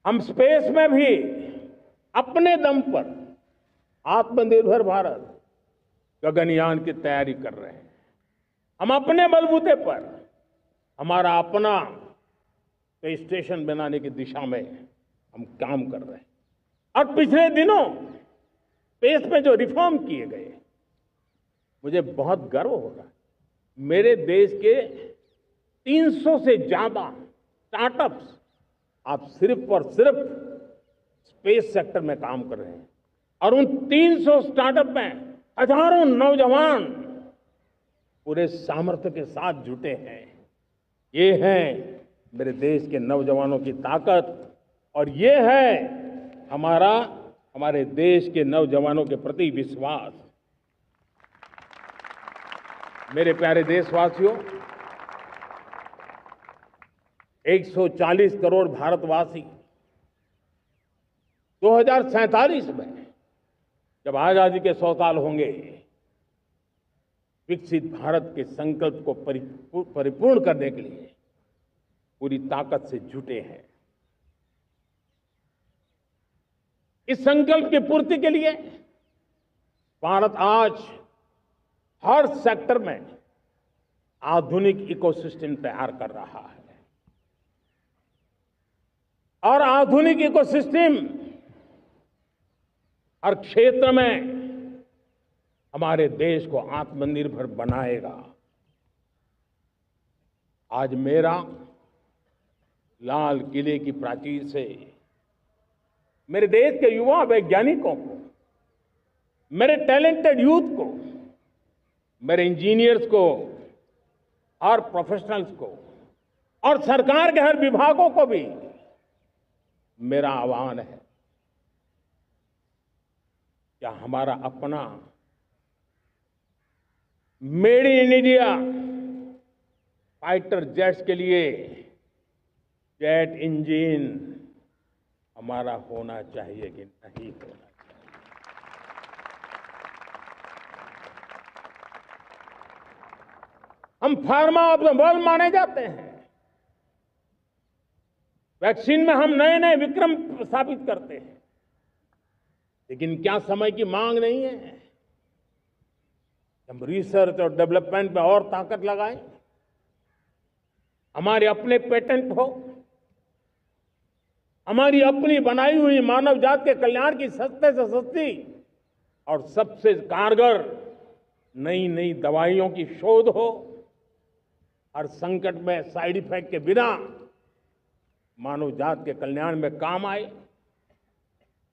हम स्पेस में भी अपने दम पर आत्मनिर्भर भारत गगनयान की तैयारी कर रहे हैं। हम अपने बलबूते पर हमारा अपना स्पेस स्टेशन बनाने की दिशा में हम काम कर रहे हैं। और पिछले दिनों स्पेस में जो रिफॉर्म किए गए, मुझे बहुत गर्व हो रहा है। मेरे देश के 300 से ज्यादा स्टार्टअप्स आप सिर्फ और सिर्फ स्पेस सेक्टर में काम कर रहे हैं। और उन 300 स्टार्टअप में हजारों नौजवान पूरे सामर्थ्य के साथ जुटे हैं। ये है मेरे देश के नौजवानों की ताकत और ये है हमारे देश के नौजवानों के प्रति विश्वास। मेरे प्यारे देशवासियों, 140 करोड़ भारतवासी 2047 में जब आजादी के 100 साल होंगे, विकसित भारत के संकल्प को परिपूर्ण करने के लिए पूरी ताकत से जुटे हैं। इस संकल्प की पूर्ति के लिए भारत आज हर सेक्टर में आधुनिक इकोसिस्टम तैयार कर रहा है और आधुनिक इकोसिस्टम हर क्षेत्र में हमारे देश को आत्मनिर्भर बनाएगा। आज मेरा लाल किले की प्राचीर से मेरे देश के युवा वैज्ञानिकों को, मेरे टैलेंटेड यूथ को, मेरे इंजीनियर्स को और प्रोफेशनल्स को और सरकार के हर विभागों को भी मेरा आह्वान है, क्या हमारा अपना made in India fighter jets के लिए जेट इंजन हमारा होना चाहिए कि नहीं होना चाहिए? हम फार्मा ऑफ द वर्ल्ड माने जाते हैं। वैक्सीन में हम नए नए विक्रम स्थापित करते हैं, लेकिन क्या समय की मांग नहीं है? हम रिसर्च और डेवलपमेंट में और ताकत लगाएं, हमारे अपने पेटेंट हो, हमारी अपनी बनाई हुई मानव जात के कल्याण की सस्ते से सस्ती और सबसे कारगर नई नई दवाइयों की शोध हो, हर संकट में साइड इफेक्ट के बिना मानव जात के कल्याण में काम आए।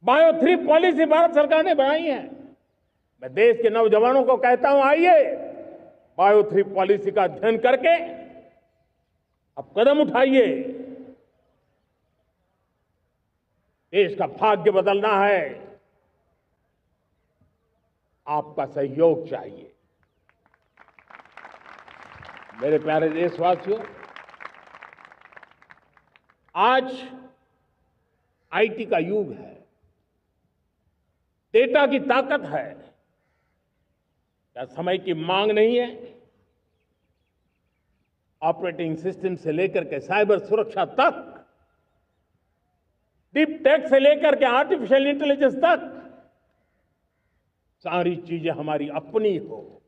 बायो 3 पॉलिसी भारत सरकार ने बनाई है। मैं देश के नौजवानों को कहता हूं, आइए बायो 3 पॉलिसी का अध्ययन करके अब कदम उठाइए। देश का भाग्य बदलना है, आपका सहयोग चाहिए। मेरे प्यारे देशवासियों, आज आईटी का युग है, डेटा की ताकत है। क्या समय की मांग नहीं है? ऑपरेटिंग सिस्टम से लेकर के साइबर सुरक्षा तक, डीप टेक से लेकर के आर्टिफिशियल इंटेलिजेंस तक, सारी चीजें हमारी अपनी हो,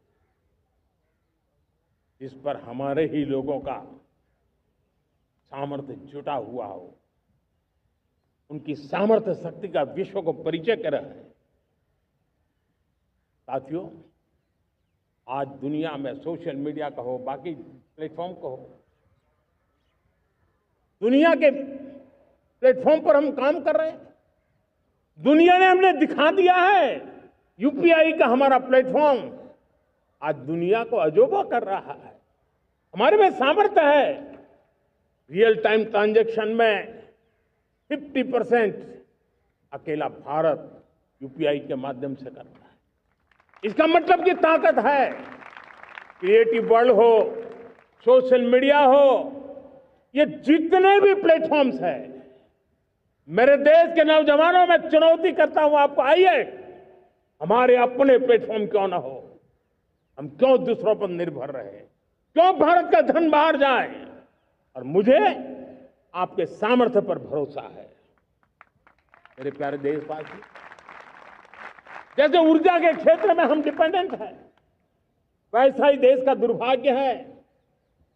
जिस पर हमारे ही लोगों का सामर्थ्य जुटा हुआ हो, उनकी सामर्थ्य शक्ति का विश्व को परिचय कराएं। साथियों, आज दुनिया में सोशल मीडिया का हो, बाकी प्लेटफॉर्म को हो, दुनिया के प्लेटफॉर्म पर हम काम कर रहे हैं। दुनिया ने हमने दिखा दिया है, यूपीआई का हमारा प्लेटफॉर्म आज दुनिया को अजोबा कर रहा है। हमारे में सामर्थ्य है। रियल टाइम ट्रांजैक्शन में 50% अकेला भारत यूपीआई के माध्यम से कर रहा है। इसका मतलब की ताकत है। क्रिएटिव वर्ल्ड हो, सोशल मीडिया हो, ये जितने भी प्लेटफॉर्म्स हैं, मेरे देश के नौजवानों में चुनौती करता हूं आपको, आइए हमारे अपने प्लेटफॉर्म क्यों ना हो, हम क्यों दूसरों पर निर्भर रहे, क्यों भारत का धन बाहर जाए? और मुझे आपके सामर्थ्य पर भरोसा है। मेरे प्यारे देशवासी, जैसे ऊर्जा के क्षेत्र में हम डिपेंडेंट हैं, वैसा ही देश का दुर्भाग्य है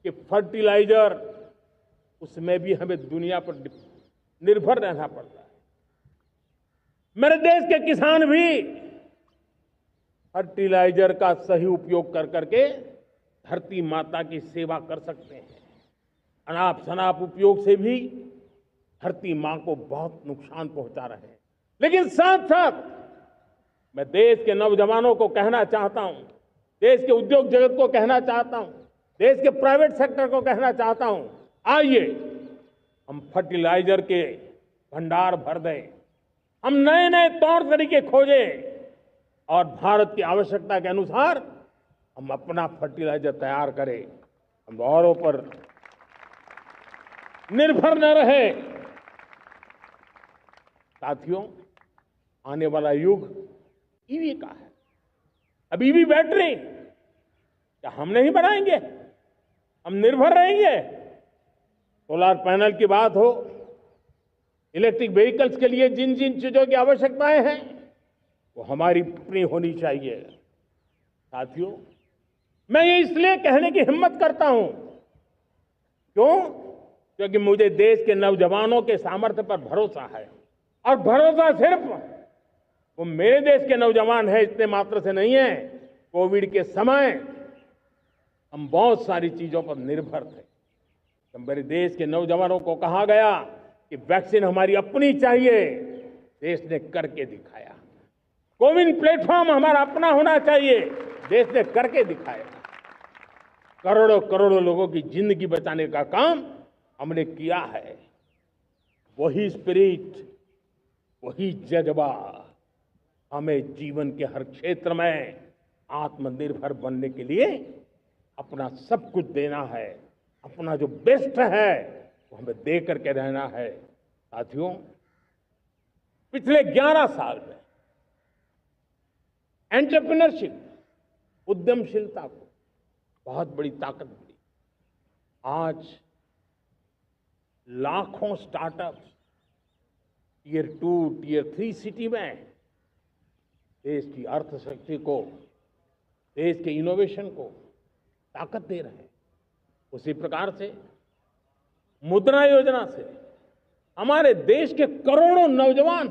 कि फर्टिलाइजर, उसमें भी हमें दुनिया पर निर्भर रहना पड़ता है। मेरे देश के किसान भी फर्टिलाइजर का सही उपयोग कर करके धरती माता की सेवा कर सकते हैं। अनाप शनाप उपयोग से भी धरती मां को बहुत नुकसान पहुंचा रहे हैं। लेकिन साथ साथ मैं देश के नौजवानों को कहना चाहता हूं, देश के उद्योग जगत को कहना चाहता हूं, देश के प्राइवेट सेक्टर को कहना चाहता हूं, आइए हम फर्टिलाइजर के भंडार भर दें, हम नए नए तौर तरीके खोजें और भारत की आवश्यकता के अनुसार हम अपना फर्टिलाइजर तैयार करें। हम औरों पर निर्भर न रहे। साथियों, आने वाला युग ईवी का है। अब ईवी बैटरी क्या हम नहीं बनाएंगे? हम निर्भर रहेंगे? सोलर पैनल की बात हो, इलेक्ट्रिक व्हीकल्स के लिए जिन जिन चीजों की आवश्यकताएं हैं वो हमारी अपनी होनी चाहिए। साथियों, मैं ये इसलिए कहने की हिम्मत करता हूं, क्यों? क्योंकि मुझे देश के नौजवानों के सामर्थ्य पर भरोसा है। और भरोसा सिर्फ वो मेरे देश के नौजवान है इतने मात्र से नहीं है। कोविड के समय हम बहुत सारी चीजों पर निर्भर थे। तो मेरे देश के नौजवानों को कहा गया कि वैक्सीन हमारी अपनी चाहिए, देश ने करके दिखाया। कोविन प्लेटफॉर्म हमारा अपना होना चाहिए, देश ने करके दिखाया। करोड़ों करोड़ों लोगों की जिंदगी बचाने का काम हमने किया है। वही स्पिरिट, वही जज्बा हमें जीवन के हर क्षेत्र में आत्मनिर्भर बनने के लिए अपना सब कुछ देना है। अपना जो बेस्ट है वो हमें दे करके रहना है। साथियों, पिछले 11 साल में एंटरप्रेन्योरशिप, उद्यमशीलता को बहुत बड़ी ताकत मिली। आज लाखों स्टार्टअप्स टियर 2, टियर 3 सिटी में देश की अर्थशक्ति को, देश के इनोवेशन को ताकत दे रहे हैं। उसी प्रकार से मुद्रा योजना से हमारे देश के करोड़ों नौजवान,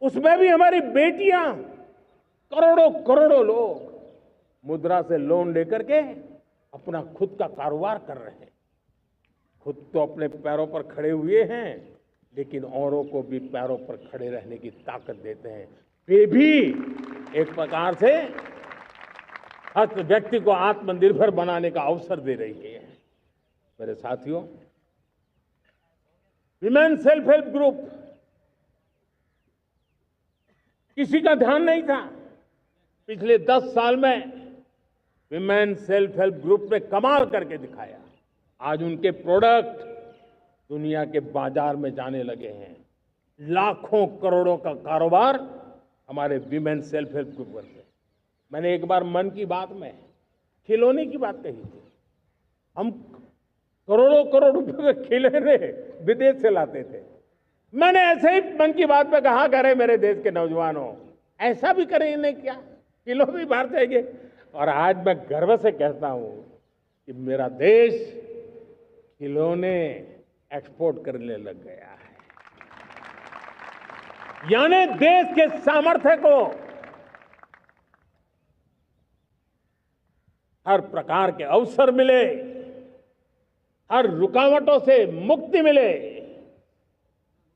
उसमें भी हमारी बेटियां, करोड़ों करोड़ों लोग मुद्रा से लोन लेकर के अपना खुद का कारोबार कर रहे हैं। खुद तो अपने पैरों पर खड़े हुए हैं, लेकिन औरों को भी पैरों पर खड़े रहने की ताकत देते हैं। वे भी एक प्रकार से हर व्यक्ति को आत्मनिर्भर बनाने का अवसर दे रही है। मेरे साथियों, विमेन सेल्फ हेल्प ग्रुप किसी का ध्यान नहीं था। पिछले 10 साल में विमेन सेल्फ हेल्प ग्रुप ने कमाल करके दिखाया। आज उनके प्रोडक्ट दुनिया के बाजार में जाने लगे हैं। लाखों करोड़ों का कारोबार हमारे विमेन सेल्फ हेल्प ग्रुप करते हैं। मैंने एक बार मन की बात में खिलौने की बात कही थी। हम करोड़ों करोड़ रुपए के खिलौने विदेश से लाते थे। मैंने ऐसे ही मन की बात में कहा, करे मेरे देश के नौजवानों, ऐसा भी करें नहीं क्या, किलो भी बाहर जाएंगे। और आज मैं गर्व से कहता हूं कि मेरा देश खिलौने एक्सपोर्ट करने लग गया है। यानी देश के सामर्थ्य को हर प्रकार के अवसर मिले, हर रुकावटों से मुक्ति मिले,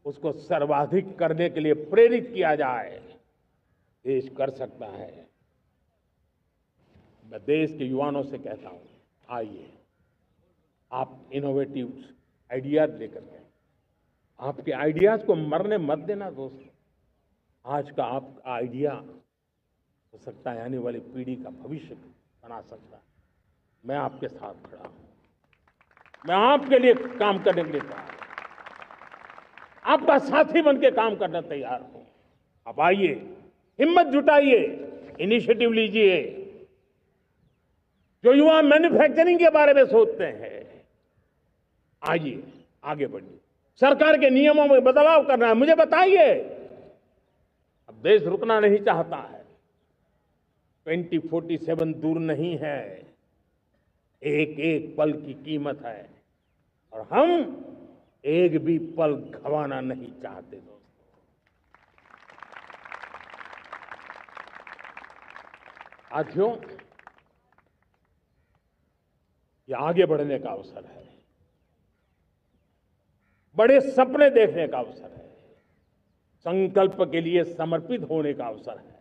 उसको सर्वाधिक करने के लिए प्रेरित किया जाए। देश कर सकता है। मैं देश के युवाओं से कहता हूं, आइए आप इनोवेटिव आइडियाज लेकर के, आपके आइडियाज को मरने मत देना दोस्तों। आज का आपका आइडिया हो सकता है आने वाली पीढ़ी का भविष्य बना सकता है। मैं आपके साथ खड़ा हूं, मैं आपके लिए काम करने के लिए तैयार हूं, आपका साथी बन के काम करने तैयार हूं। आप आइए, हिम्मत जुटाइए, इनिशिएटिव लीजिए। जो युवा मैन्युफैक्चरिंग के बारे में सोचते हैं, आइए आगे बढ़िए। सरकार के नियमों में बदलाव करना है, मुझे बताइए। अब देश रुकना नहीं चाहता है। 2047 दूर नहीं है। एक एक पल की कीमत है और हम एक भी पल गंवाना नहीं चाहते दोस्तों। साथियों, ये आगे बढ़ने का अवसर है, बड़े सपने देखने का अवसर है, संकल्प के लिए समर्पित होने का अवसर है।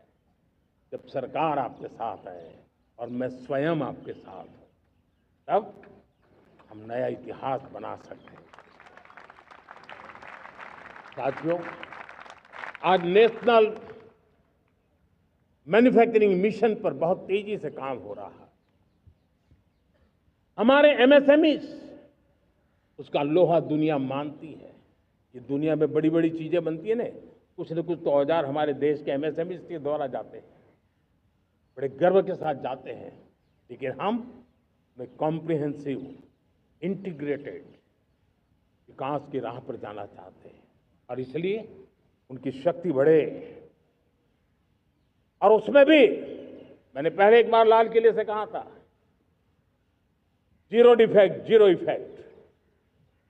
जब सरकार आपके साथ है और मैं स्वयं आपके साथ हूं, तब हम नया इतिहास बना सकते हैं। साथियों, आज नेशनल मैन्युफैक्चरिंग मिशन पर बहुत तेजी से काम हो रहा है। हमारे एमएसएमईज, उसका लोहा दुनिया मानती है। ये दुनिया में बड़ी बड़ी चीजें बनती है ना, कुछ न कुछ तो औजार हमारे देश के एमएसएमईज के द्वारा जाते हैं, बड़े गर्व के साथ जाते हैं। लेकिन हम कॉम्प्रिहेंसिव, इंटीग्रेटेड विकास की राह पर जाना चाहते हैं और इसलिए उनकी शक्ति बढ़े। और उसमें भी मैंने पहले एक बार लाल किले से कहा था, जीरो डिफेक्ट जीरो इफेक्ट।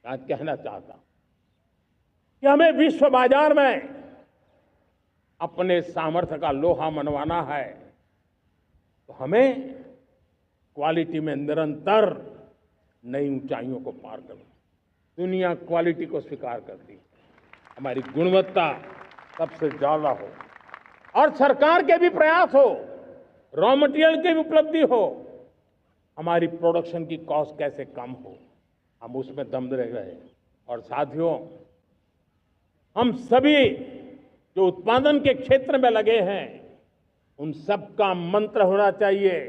आज कहना चाहता हूं कि हमें विश्व बाजार में अपने सामर्थ्य का लोहा मनवाना है तो हमें क्वालिटी में निरंतर नई ऊंचाइयों को पार करना। दुनिया क्वालिटी को स्वीकार करती है, हमारी गुणवत्ता सबसे ज्यादा हो और सरकार के भी प्रयास हो, रॉ मटेरियल की भी उपलब्धि हो, हमारी प्रोडक्शन की कॉस्ट कैसे कम हो, हम उसमें दम रह रहे हैं। और साथियों, हम सभी जो उत्पादन के क्षेत्र में लगे हैं उन सबका मंत्र होना चाहिए,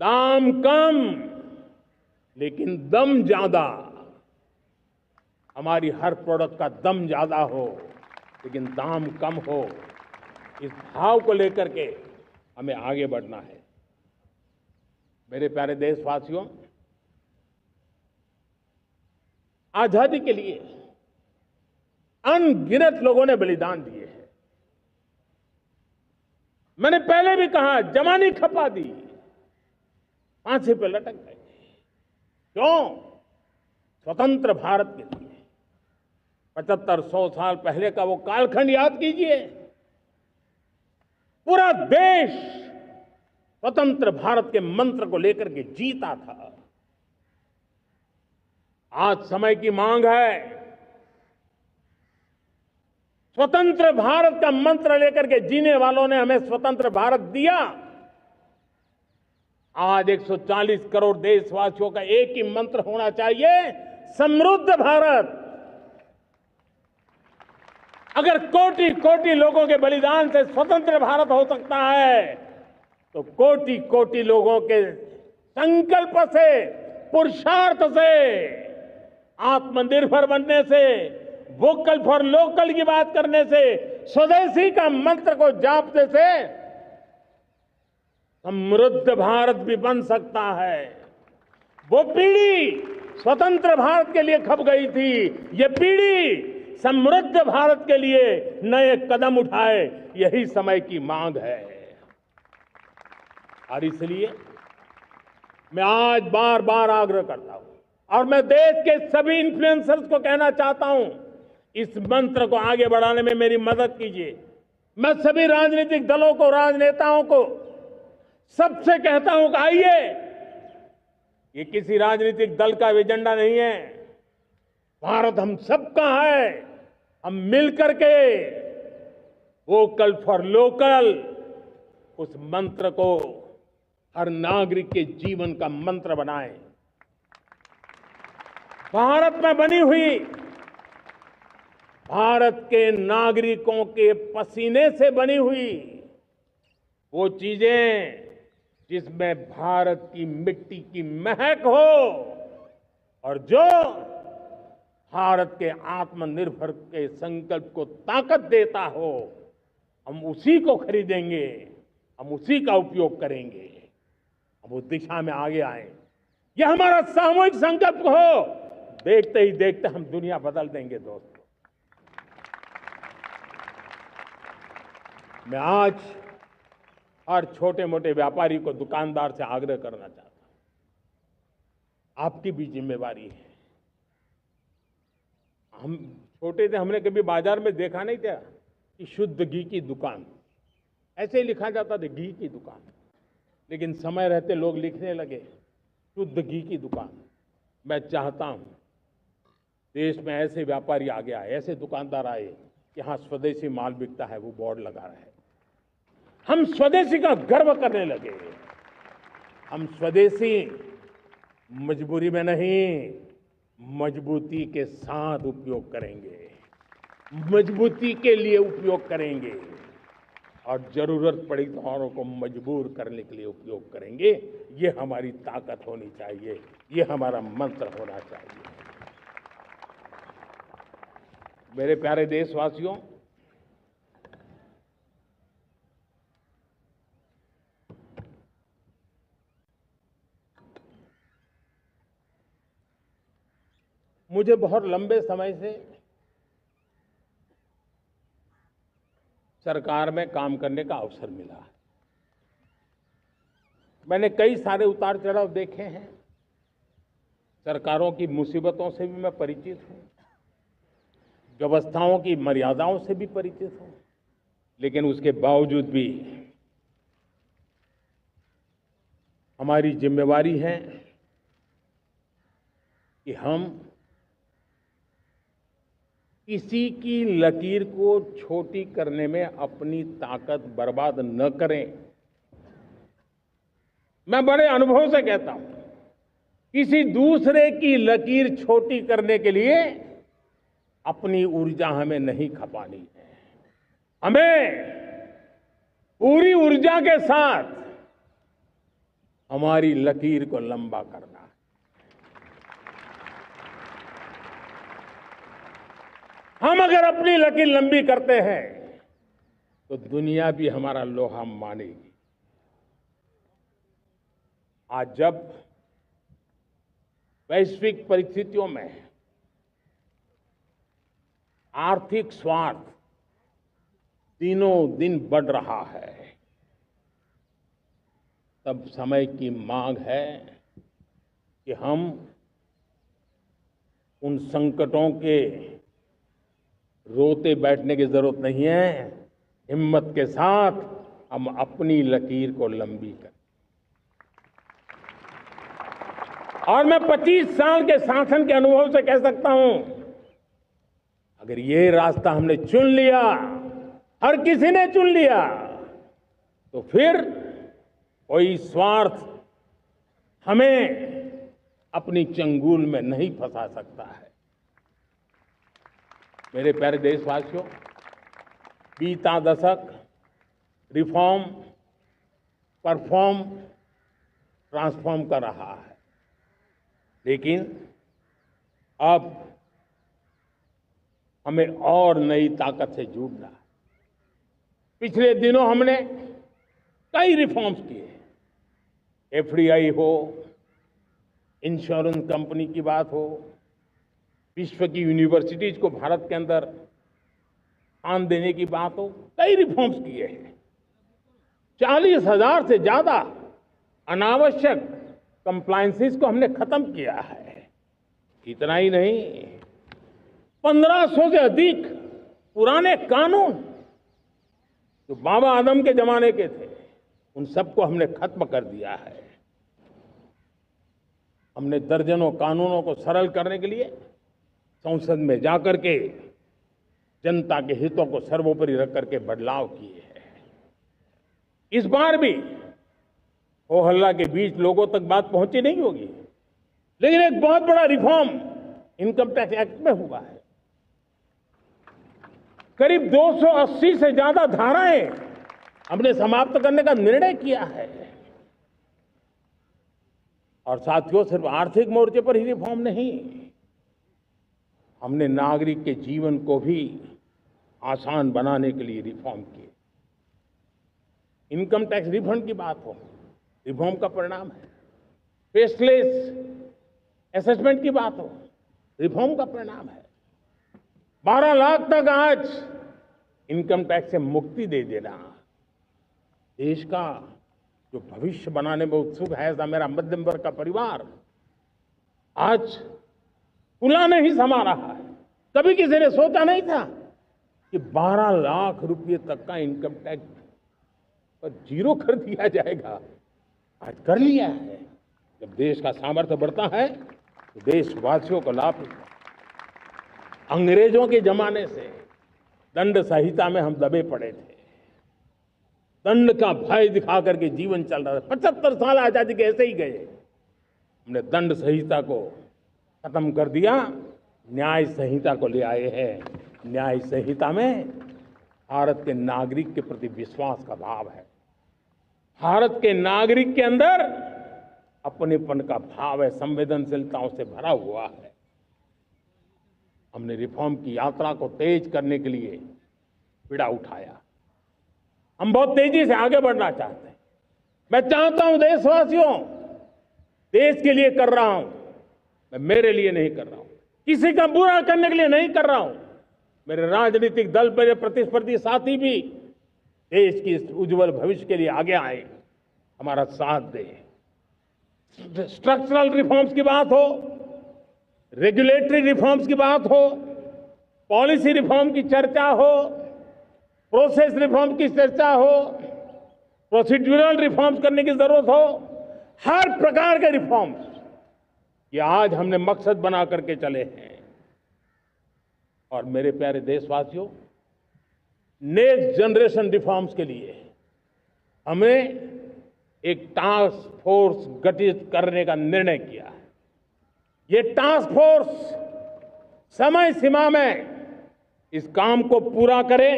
दाम कम लेकिन दम ज्यादा। हमारी हर प्रोडक्ट का दम ज्यादा हो लेकिन दाम कम हो। इस भाव को लेकर के हमें आगे बढ़ना है। मेरे प्यारे देशवासियों, आजादी के लिए अनगिनत लोगों ने बलिदान दिए हैं। मैंने पहले भी कहा, जवानी खपा दी, फांसी पे लटक गए। क्यों? स्वतंत्र भारत के लिए। 75-100 साल पहले का वो कालखंड याद कीजिए। पूरा देश स्वतंत्र भारत के मंत्र को लेकर के जीता था। आज समय की मांग है, स्वतंत्र भारत का मंत्र लेकर के जीने वालों ने हमें स्वतंत्र भारत दिया। आज 140 करोड़ देशवासियों का एक ही मंत्र होना चाहिए, समृद्ध भारत। अगर कोटि कोटि लोगों के बलिदान से स्वतंत्र भारत हो सकता है तो कोटि कोटि लोगों के संकल्प से, पुरुषार्थ से, आत्मनिर्भर बनने से, वोकल फॉर लोकल की बात करने से, स्वदेशी का मंत्र को जापने से समृद्ध भारत भी बन सकता है। वो पीढ़ी स्वतंत्र भारत के लिए खप गई थी, ये पीढ़ी समृद्ध भारत के लिए नए कदम उठाए, यही समय की मांग है। और इसलिए मैं आज बार बार आग्रह करता हूं और मैं देश के सभी इन्फ्लुएंसर्स को कहना चाहता हूं, इस मंत्र को आगे बढ़ाने में मेरी मदद कीजिए। मैं सभी राजनीतिक दलों को, राजनेताओं को सबसे कहता हूं कि आइए, ये किसी राजनीतिक दल का एजेंडा नहीं है, भारत हम सबका है। हम मिलकर के वोकल फॉर लोकल उस मंत्र को हर नागरिक के जीवन का मंत्र बनाएं। भारत में बनी हुई, भारत के नागरिकों के पसीने से बनी हुई वो चीजें जिसमें भारत की मिट्टी की महक हो और जो भारत के आत्मनिर्भर के संकल्प को ताकत देता हो, हम उसी को खरीदेंगे, हम उसी का उपयोग करेंगे। हम उस दिशा में आगे आए, यह हमारा सामूहिक संकल्प हो। देखते ही देखते हम दुनिया बदल देंगे। दोस्तों, मैं आज हर छोटे मोटे व्यापारी को, दुकानदार से आग्रह करना चाहता हूं, आपकी भी जिम्मेवारी है। हम छोटे थे, हमने कभी बाजार में देखा नहीं था कि शुद्ध घी की दुकान, ऐसे ही लिखा जाता था घी की दुकान। लेकिन समय रहते लोग लिखने लगे शुद्ध घी की दुकान। मैं चाहता हूं देश में ऐसे व्यापारी आगे आए, ऐसे दुकानदार आए कि हाँ, स्वदेशी माल बिकता है, वो बोर्ड लगा रहे हैं। हम स्वदेशी का गर्व करने लगे। हम स्वदेशी मजबूरी में नहीं, मजबूती के साथ उपयोग करेंगे, मजबूती के लिए उपयोग करेंगे और जरूरत पड़ी तो औरों को मजबूर करने के लिए उपयोग करेंगे। ये हमारी ताकत होनी चाहिए, ये हमारा मंत्र होना चाहिए। मेरे प्यारे देशवासियों, मुझे मुझे बहुत लंबे समय से सरकार में काम करने का अवसर मिला है। मैंने कई सारे उतार चढ़ाव देखे हैं। सरकारों की मुसीबतों से भी मैं परिचित हूं, व्यवस्थाओं की मर्यादाओं से भी परिचित हूं, लेकिन उसके बावजूद भी हमारी जिम्मेवारी है कि हम किसी की लकीर को छोटी करने में अपनी ताकत बर्बाद न करें। मैं बड़े अनुभव से कहता हूं, किसी दूसरे की लकीर छोटी करने के लिए अपनी ऊर्जा हमें नहीं खपानी है। हमें पूरी ऊर्जा के साथ हमारी लकीर को लंबा करना है। हम अगर अपनी लकीर लंबी करते हैं तो दुनिया भी हमारा लोहा मानेगी। आज जब वैश्विक परिस्थितियों में आर्थिक स्वार्थ दिनों दिन बढ़ रहा है, तब समय की मांग है कि हम उन संकटों के रोते बैठने की जरूरत नहीं है। हिम्मत के साथ हम अपनी लकीर को लंबी करें। और मैं 25 साल के शासन के अनुभव से कह सकता हूं, अगर ये रास्ता हमने चुन लिया, हर किसी ने चुन लिया, तो फिर कोई स्वार्थ हमें अपनी चंगुल में नहीं फंसा सकता है। मेरे प्यारे देशवासियों, बीता दशक रिफॉर्म, परफॉर्म, ट्रांसफॉर्म कर रहा है, लेकिन अब हमें और नई ताकत से जुड़ना है। पिछले दिनों हमने कई रिफॉर्म्स किए। एफडीआई हो, इंश्योरेंस कंपनी की बात हो, विश्व की यूनिवर्सिटीज को भारत के अंदर स्थान देने की बात हो, कई रिफॉर्म्स किए हैं। 40,000 से ज्यादा अनावश्यक कंप्लायंसेस को हमने खत्म किया है। इतना ही नहीं, 1500 से अधिक पुराने कानून जो बाबा आदम के जमाने के थे, उन सबको हमने खत्म कर दिया है। हमने दर्जनों कानूनों को सरल करने के लिए संसद में जाकर के जनता के हितों को सर्वोपरि रख करके बदलाव किए हैं। इस बार भी हो हल्ला के बीच लोगों तक बात पहुंची नहीं होगी, लेकिन एक बहुत बड़ा रिफॉर्म इनकम टैक्स एक्ट में हुआ है। करीब 280 से ज्यादा धाराएं हमने समाप्त करने का निर्णय किया है। और साथियों, सिर्फ आर्थिक मोर्चे पर ही रिफॉर्म नहीं, हमने नागरिक के जीवन को भी आसान बनाने के लिए रिफॉर्म किए। इनकम टैक्स रिफंड की बात हो, रिफॉर्म का परिणाम है। फेसलेस असेसमेंट की बात हो, रिफॉर्म का परिणाम है। 12 लाख तक आज इनकम टैक्स से मुक्ति दे देना, देश का जो भविष्य बनाने में उत्सुक है, ऐसा मेरा मध्यम वर्ग का परिवार आज खुला नहीं समा रहा है। कभी किसी ने सोचा नहीं था कि 12 लाख रुपए तक का इनकम टैक्स पर जीरो कर दिया जाएगा। आज कर लिया है। जब देश का सामर्थ्य बढ़ता है तो देशवासियों को लाभ मिलता है। अंग्रेजों के जमाने से दंड संहिता में हम दबे पड़े थे। दंड का भय दिखा करके जीवन चल रहा था। 75 साल आजादी के ऐसे ही गए। हमने दंड संहिता को खत्म कर दिया, न्याय संहिता को ले आए हैं। न्याय संहिता में भारत के नागरिक के प्रति विश्वास का भाव है। भारत के नागरिक के अंदर अपनेपन का भाव है, संवेदनशीलताओं से भरा हुआ है। हमने रिफॉर्म की यात्रा को तेज करने के लिए बीड़ा उठाया। हम बहुत तेजी से आगे बढ़ना चाहते हैं। मैं चाहता हूं देशवासियों, देश के लिए कर रहा हूं, मैं मेरे लिए नहीं कर रहा हूं, किसी का बुरा करने के लिए नहीं कर रहा हूं। मेरे राजनीतिक दल, मेरे प्रतिस्पर्धी साथी भी देश की इस उज्जवल भविष्य के लिए आगे आए, हमारा साथ दें। स्ट्रक्चरल रिफॉर्म्स की बात हो, रेगुलेटरी रिफॉर्म्स की बात हो, पॉलिसी रिफॉर्म की चर्चा हो, प्रोसेस रिफॉर्म की चर्चा हो, प्रोसीड्यूरल रिफॉर्म्स करने की जरूरत हो, हर प्रकार के रिफॉर्म्स ये आज हमने मकसद बना करके चले हैं। और मेरे प्यारे देशवासियों, नेक्स्ट जनरेशन रिफॉर्म्स के लिए हमें एक टास्क फोर्स गठित करने का निर्णय किया है। ये टास्क फोर्स समय सीमा में इस काम को पूरा करे,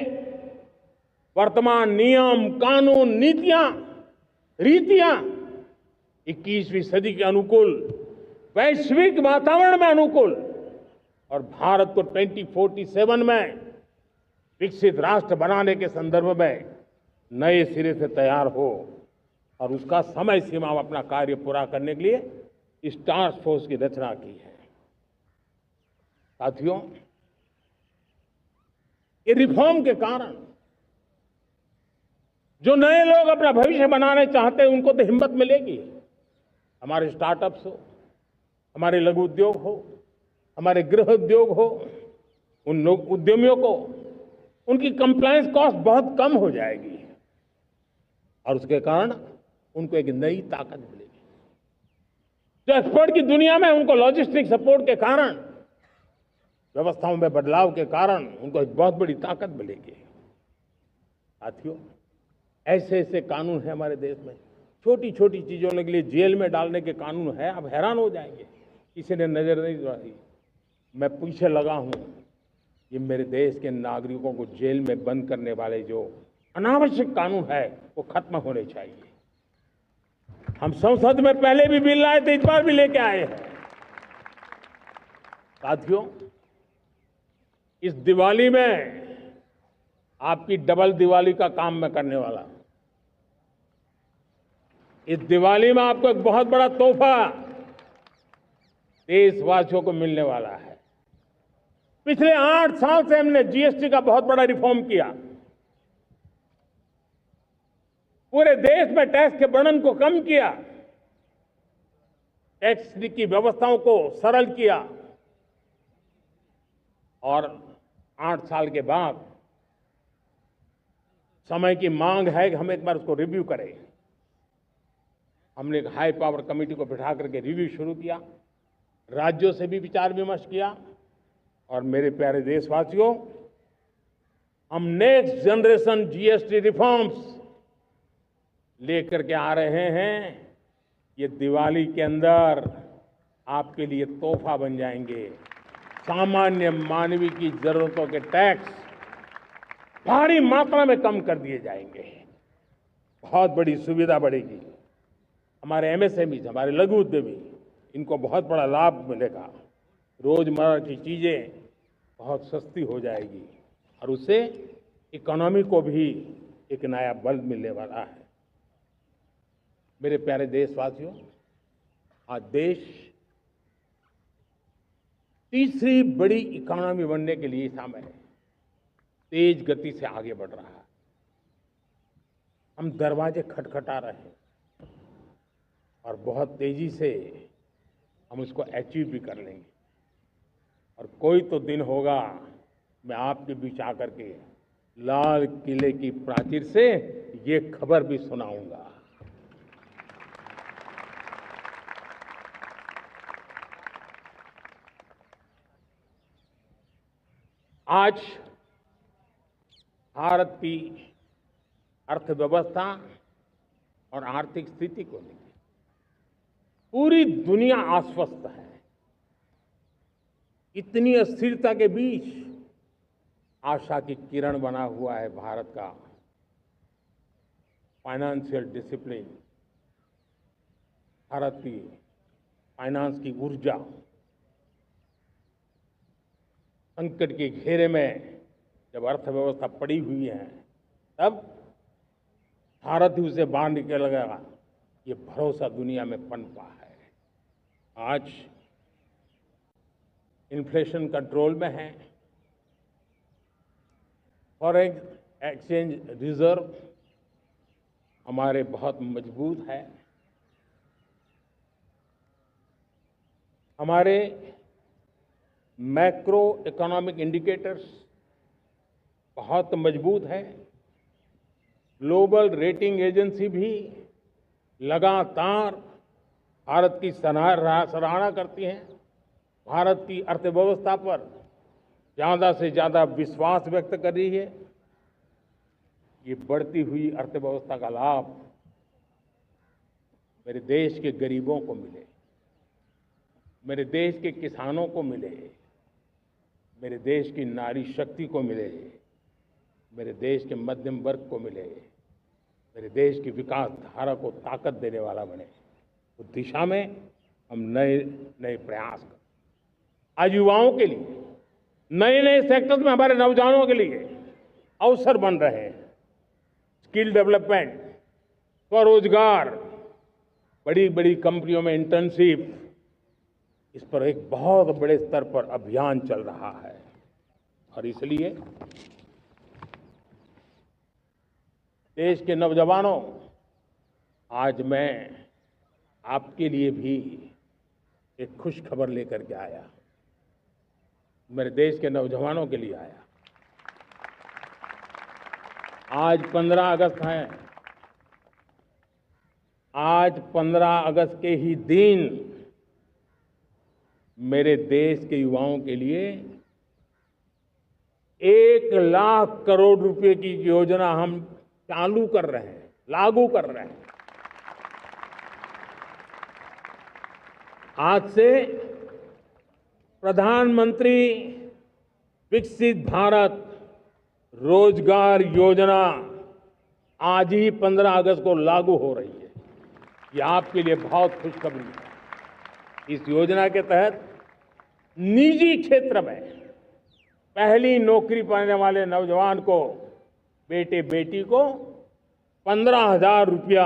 वर्तमान नियम, कानून, नीतियां, रीतियां 21वीं सदी के अनुकूल, वैश्विक वातावरण में अनुकूल और भारत को 2047 में विकसित राष्ट्र बनाने के संदर्भ में नए सिरे से तैयार हो और उसका समय सीमा में अपना कार्य पूरा करने के लिए इस टास्क फोर्स की रचना की है। साथियों, ये रिफॉर्म के कारण जो नए लोग अपना भविष्य बनाने चाहते हैं उनको तो हिम्मत मिलेगी। हमारे स्टार्टअप्स हो, हमारे लघु उद्योग हो, हमारे गृह उद्योग हो, उन लोग उद्यमियों को उनकी कंप्लायंस कॉस्ट बहुत कम हो जाएगी और उसके कारण उनको एक नई ताकत मिलेगी। जो एक्सपोर्ट की दुनिया में उनको लॉजिस्टिक सपोर्ट के कारण, व्यवस्थाओं में बदलाव के कारण उनको एक बहुत बड़ी ताकत मिलेगी। साथियों, ऐसे ऐसे कानून है हमारे देश में, छोटी छोटी चीजों के लिए जेल में डालने के कानून है, आप हैरान हो जाएंगे, किसी ने नजर नहीं दौड़ाई। मैं पीछे लगा हूं, ये मेरे देश के नागरिकों को जेल में बंद करने वाले जो अनावश्यक कानून है वो खत्म होने चाहिए। हम संसद में पहले भी बिल लाए थे, इस बार भी लेके आए हैं। साथियों, इस दिवाली में आपकी डबल दिवाली का काम मैं करने वाला हूं। इस दिवाली में आपको एक बहुत बड़ा तोहफा देशवासियों को मिलने वाला है। पिछले 8 साल से हमने जीएसटी का बहुत बड़ा रिफॉर्म किया, पूरे देश में टैक्स के बर्डन को कम किया, टैक्स की व्यवस्थाओं को सरल किया और 8 साल के बाद समय की मांग है कि हम एक बार उसको रिव्यू करें। हमने एक हाई पावर कमेटी को बिठा करके रिव्यू शुरू किया, राज्यों से भी विचार विमर्श किया और मेरे प्यारे देशवासियों, हम नेक्स्ट जनरेशन जीएसटी रिफॉर्म्स लेकर के आ रहे हैं। ये दिवाली के अंदर आपके लिए तोहफा बन जाएंगे। सामान्य मानवीय की जरूरतों के टैक्स भारी मात्रा में कम कर दिए जाएंगे, बहुत बड़ी सुविधा बढ़ेगी। हमारे एमएसएमई, हमारे लघु उद्यमी, इनको बहुत बड़ा लाभ मिलेगा। रोजमर्रा की चीजें बहुत सस्ती हो जाएगी और उससे इकोनॉमी को भी एक नया बल मिलने वाला है। मेरे प्यारे देशवासियों, आज देश तीसरी बड़ी इकोनॉमी बनने के लिए समय तेज गति से आगे बढ़ रहा है। हम दरवाजे खटखटा रहे हैं और बहुत तेजी से हम उसको अचीव भी कर लेंगे। और कोई तो दिन होगा मैं आपके बीच आकर के लाल किले की प्राचीर से ये खबर भी सुनाऊंगा। आज भारत की अर्थव्यवस्था और आर्थिक स्थिति को लेकर पूरी दुनिया आश्वस्त है। इतनी अस्थिरता के बीच आशा की किरण बना हुआ है भारत का फाइनेंशियल डिसिप्लिन, भारत की फाइनेंस की ऊर्जा। संकट के घेरे में जब अर्थव्यवस्था पड़ी हुई है तब भारत ही उसे बाहर निकलेगा, ये भरोसा दुनिया में पनपा है। आज इन्फ्लेशन कंट्रोल में है, फॉरेन एक्सचेंज रिजर्व हमारे बहुत मजबूत है, हमारे मैक्रो इकोनॉमिक इंडिकेटर्स बहुत मजबूत है। ग्लोबल रेटिंग एजेंसी भी लगातार भारत की सराहना करती हैं, भारत की अर्थव्यवस्था पर ज़्यादा से ज़्यादा विश्वास व्यक्त कर रही है। ये बढ़ती हुई अर्थव्यवस्था का लाभ मेरे देश के गरीबों को मिले, मेरे देश के किसानों को मिले, मेरे देश की नारी शक्ति को मिले, मेरे देश के मध्यम वर्ग को मिले, मेरे देश की विकास धारा को ताकत देने वाला बने। उस दिशा में हम नए नए प्रयास करें। आज युवाओं के लिए नए नए सेक्टर्स में हमारे नौजवानों के लिए अवसर बन रहे हैं। स्किल डेवलपमेंट, स्वरोजगार, बड़ी बड़ी कंपनियों में इंटर्नशिप, इस पर एक बहुत बड़े स्तर पर अभियान चल रहा है। और इसलिए देश के नौजवानों, आज मैं आपके लिए भी एक खुश खबर लेकर के आया, मेरे देश के नौजवानों के लिए आया। आज 15 अगस्त है। आज 15 अगस्त के ही दिन मेरे देश के युवाओं के लिए 1 लाख करोड़ रुपए की योजना हम चालू कर रहे हैं, लागू कर रहे हैं। आज से प्रधानमंत्री विकसित भारत रोजगार योजना आज ही 15 अगस्त को लागू हो रही है। ये आपके लिए बहुत खुशखबरी है। इस योजना के तहत निजी क्षेत्र में पहली नौकरी पाने वाले नौजवान को, बेटे बेटी को 15,000 रुपया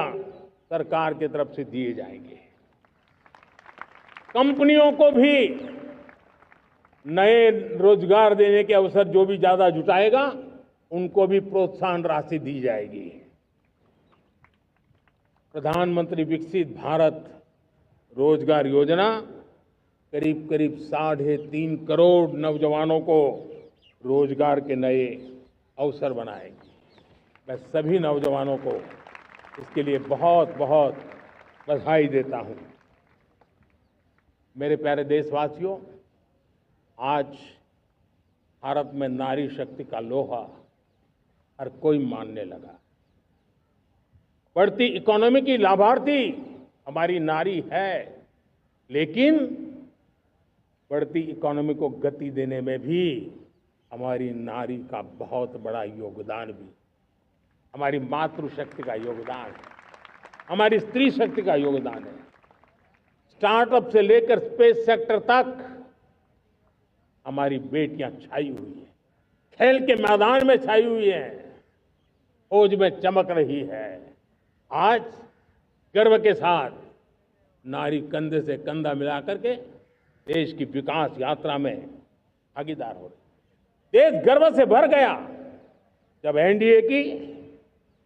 सरकार की तरफ से दिए जाएंगे। कंपनियों को भी नए रोजगार देने के अवसर जो भी ज्यादा जुटाएगा, उनको भी प्रोत्साहन राशि दी जाएगी। प्रधानमंत्री विकसित भारत रोजगार योजना करीब करीब 3.5 करोड़ नौजवानों को रोजगार के नए अवसर बनाएगी। मैं सभी नौजवानों को इसके लिए बहुत बहुत बधाई देता हूं। मेरे प्यारे देशवासियों, आज भारत में नारी शक्ति का लोहा हर कोई मानने लगा। बढ़ती इकोनॉमी की लाभार्थी हमारी नारी है, लेकिन बढ़ती इकोनॉमी को गति देने में भी हमारी नारी का बहुत बड़ा योगदान भी, हमारी मातृशक्ति का योगदान है, हमारी स्त्री शक्ति का योगदान है। स्टार्टअप से लेकर स्पेस सेक्टर तक हमारी बेटियां छाई हुई हैं, खेल के मैदान में छाई हुई हैं, फौज में चमक रही है। आज गर्व के साथ नारी कंधे से कंधा मिला करके देश की विकास यात्रा में भागीदार हो रही। देश गर्व से भर गया जब एनडीए की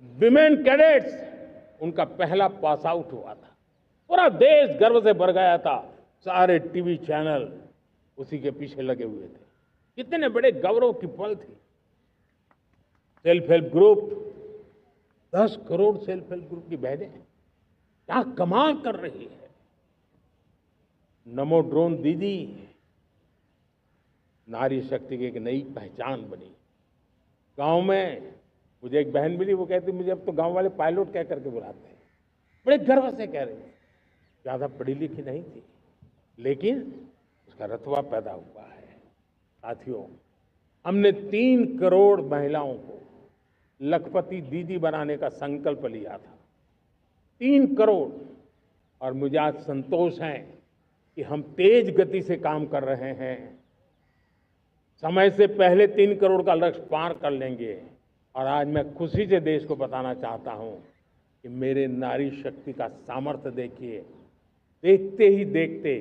विमेन कैडेट्स, उनका पहला पास आउट हुआ था। पूरा देश गर्व से भर गया था। सारे टीवी चैनल उसी के पीछे लगे हुए थे। कितने बड़े गौरव की पल थी। Self help group, 10 crore self help group की बहनें क्या कमाल कर रही है। नमो ड्रोन दीदी नारी शक्ति की एक नई पहचान बनी। गांव में मुझे एक बहन मिली, वो कहती मुझे अब तो गांव वाले पायलट कह करके बुलाते हैं। बड़े गर्व से कह रहे हैं। ज्यादा पढ़ी लिखी नहीं थी, लेकिन उसका रतबा पैदा हुआ है। साथियों, हमने 3 करोड़ महिलाओं को लखपति दीदी बनाने का संकल्प लिया था। 3 करोड़। और मुझे आज संतोष है कि हम तेज गति से काम कर रहे हैं। समय से पहले 3 करोड़ का लक्ष्य पार कर लेंगे। और आज मैं खुशी से देश को बताना चाहता हूं कि मेरे नारी शक्ति का सामर्थ्य देखिए। देखते ही देखते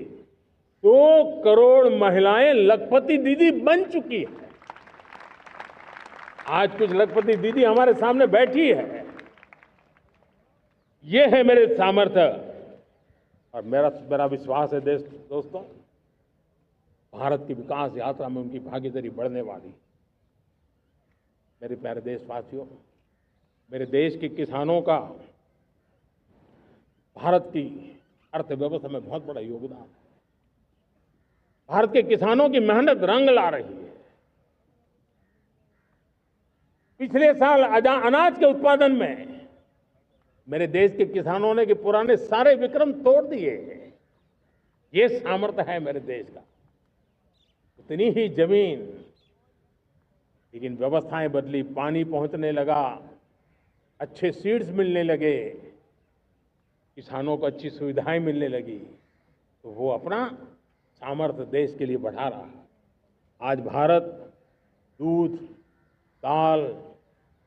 2 करोड़ महिलाएं लखपति दीदी बन चुकी है। आज कुछ लखपति दीदी हमारे सामने बैठी है। ये है मेरे सामर्थ्य और मेरा विश्वास है दोस्तों, भारत की विकास यात्रा में उनकी भागीदारी बढ़ने वाली। मेरे प्यारे देशवासियों, मेरे देश के किसानों का भारत की अर्थव्यवस्था में बहुत बड़ा योगदान है। भारत के किसानों की मेहनत रंग ला रही है। पिछले साल अनाज के उत्पादन में मेरे देश के किसानों ने के पुराने सारे विक्रम तोड़ दिए। ये सामर्थ्य है मेरे देश का। उतनी ही जमीन, लेकिन व्यवस्थाएं बदली, पानी पहुंचने लगा, अच्छे सीड्स मिलने लगे, किसानों को अच्छी सुविधाएं मिलने लगी, तो वो अपना सामर्थ्य देश के लिए बढ़ा रहा है। आज भारत दूध, दाल,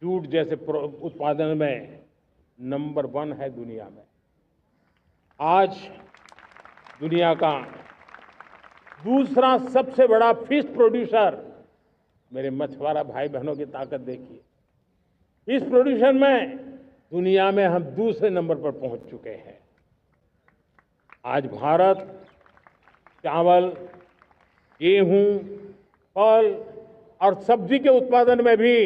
जूट जैसे उत्पादन में नंबर 1 है दुनिया में। आज दुनिया का दूसरा सबसे बड़ा फिश प्रोड्यूसर, मेरे मछुआरा भाई बहनों की ताकत देखिए। फिश प्रोड्यूसर में दुनिया में हम दूसरे नंबर पर पहुंच चुके हैं। आज भारत चावल, गेहूं, फल और सब्जी के उत्पादन में भी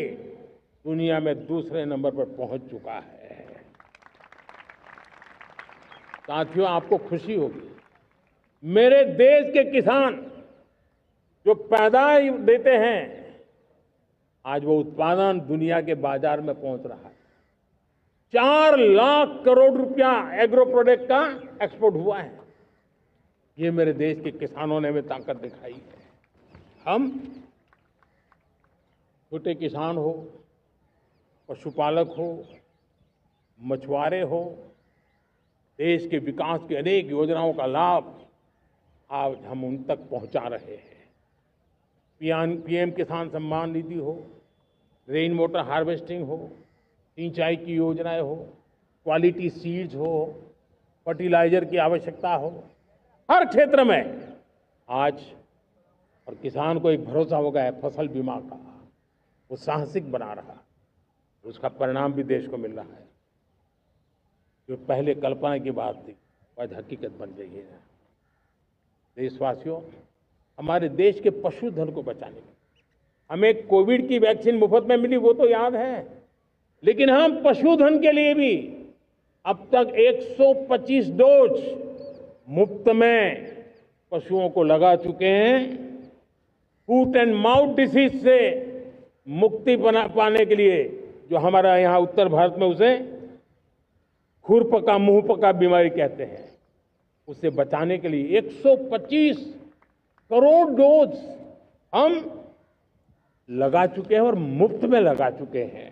दुनिया में दूसरे नंबर पर पहुंच चुका है। साथियों, आपको खुशी होगी, मेरे देश के किसान जो पैदावार देते हैं, आज वो उत्पादन दुनिया के बाजार में पहुंच रहा है। 4 लाख करोड़ रुपया एग्रो प्रोडक्ट का एक्सपोर्ट हुआ है। ये मेरे देश के किसानों ने हमें ताकत दिखाई है। हम छोटे किसान हो, पशुपालक हो, मछुआरे हो, देश के विकास की अनेक योजनाओं का लाभ आज हम उन तक पहुंचा रहे हैं। पीएम किसान सम्मान निधि हो, रेन वाटर हार्वेस्टिंग हो, सिंचाई की योजनाएं हो, क्वालिटी सीड्स हो, फर्टिलाइजर की आवश्यकता हो, हर क्षेत्र में आज और किसान को एक भरोसा हो गया है फसल बीमा का। वो साहसिक बना रहा, उसका परिणाम भी देश को मिल रहा है। जो पहले कल्पना की बात थी, आज हकीकत बन गई है। देशवासियों, हमारे देश के पशुधन को बचाने में हमें कोविड की वैक्सीन मुफ्त में मिली, वो तो याद है, लेकिन हम पशुधन के लिए भी अब तक 125 डोज मुफ्त में पशुओं को लगा चुके हैं। फूट एंड माउथ डिसीज से मुक्ति पाने के लिए, जो हमारा यहाँ उत्तर भारत में उसे खुरपका मुंहपका बीमारी कहते हैं, उसे बचाने के लिए 125 करोड़ डोज हम लगा चुके हैं और मुफ्त में लगा चुके हैं।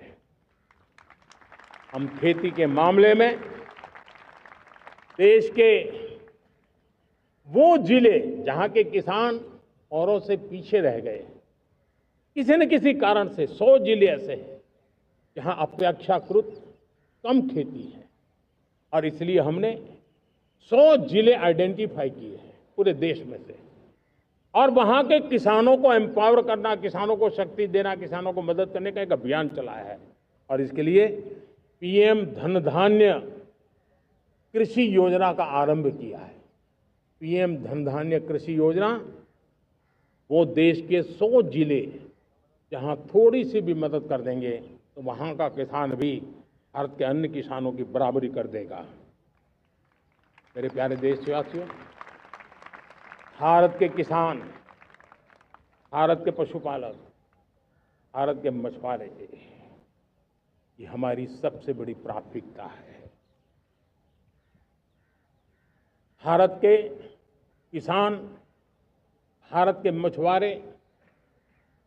हम खेती के मामले में देश के वो जिले जहां के किसान औरों से पीछे रह गए, किसी न किसी कारण से 100 जिले ऐसे हैं जहां अपेक्षाकृत कम खेती है, और इसलिए हमने 100 जिले आइडेंटिफाई किए हैं पूरे देश में से, और वहां के किसानों को एम्पावर करना, किसानों को शक्ति देना, किसानों को मदद करने का एक अभियान चलाया है। और इसके लिए पीएम धन धान्य कृषि योजना का आरंभ किया है। पीएम धन धान्य कृषि योजना वो देश के 100 जिले जहां थोड़ी सी भी मदद कर देंगे तो वहां का किसान भी भारत के अन्य किसानों की बराबरी कर देगा। मेरे प्यारे देशवासियों, भारत के किसान, भारत के पशुपालक, भारत के मछुआरे, ये हमारी सबसे बड़ी प्राथमिकता है। भारत के किसान, भारत के मछुआरे,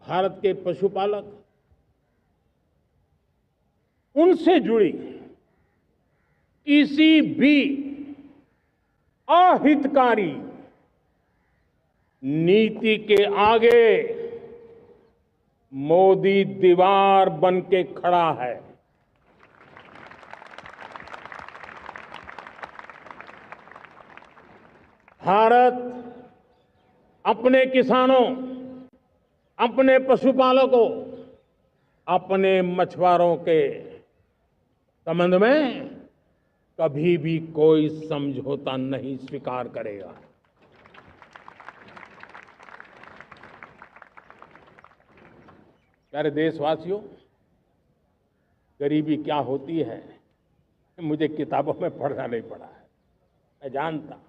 भारत के पशुपालक, उनसे जुड़ी किसी भी अहितकारी नीति के आगे मोदी दीवार बन के खड़ा है। भारत अपने किसानों, अपने पशुपालकों, अपने मछुआरों के संबंध में कभी भी कोई समझौता नहीं स्वीकार करेगा। प्यारे देशवासियों, गरीबी क्या होती है मुझे किताबों में पढ़ना नहीं पड़ा है, मैं जानता हूं।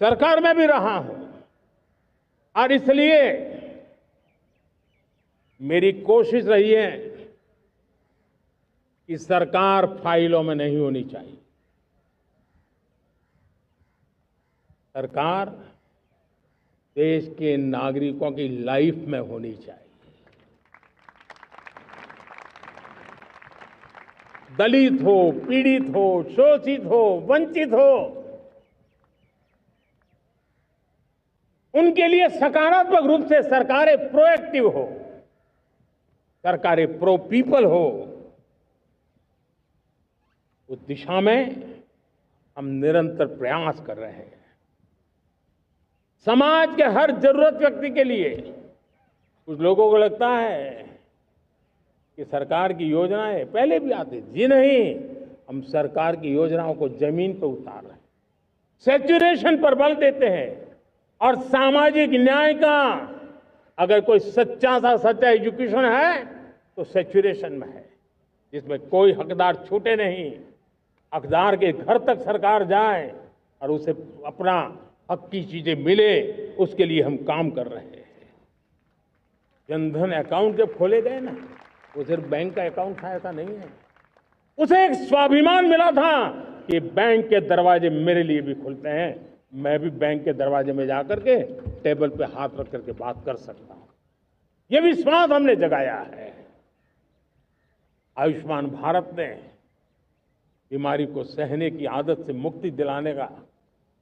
सरकार में भी रहा हूं और इसलिए मेरी कोशिश रही है कि सरकार फाइलों में नहीं होनी चाहिए। सरकार देश के नागरिकों की लाइफ में होनी चाहिए। दलित हो, पीड़ित हो, शोषित हो, वंचित हो, उनके लिए सकारात्मक रूप से सरकारें प्रोएक्टिव हो, सरकारें प्रो पीपल हो, उस दिशा में हम निरंतर प्रयास कर रहे हैं। समाज के हर जरूरत व्यक्ति के लिए कुछ लोगों को लगता है कि सरकार की योजनाएं पहले भी आती थी। जी नहीं, हम सरकार की योजनाओं को जमीन पर उतार रहे हैं, सैचुरेशन पर बल देते हैं और सामाजिक न्याय का अगर कोई सच्चा एजुकेशन है तो सैचुरेशन में है, जिसमें कोई हकदार छूटे नहीं, हकदार के घर तक सरकार जाए और उसे अपना हक की चीजें मिले, उसके लिए हम काम कर रहे हैं। जनधन अकाउंट जब खोले गए ना, वो सिर्फ बैंक का अकाउंट था ऐसा नहीं है, उसे एक स्वाभिमान मिला था कि बैंक के दरवाजे मेरे लिए भी खुलते हैं, मैं भी बैंक के दरवाजे में जाकर के टेबल पे हाथ रख करके बात कर सकता हूं। ये विश्वास हमने जगाया है। आयुष्मान भारत ने बीमारी को सहने की आदत से मुक्ति दिलाने का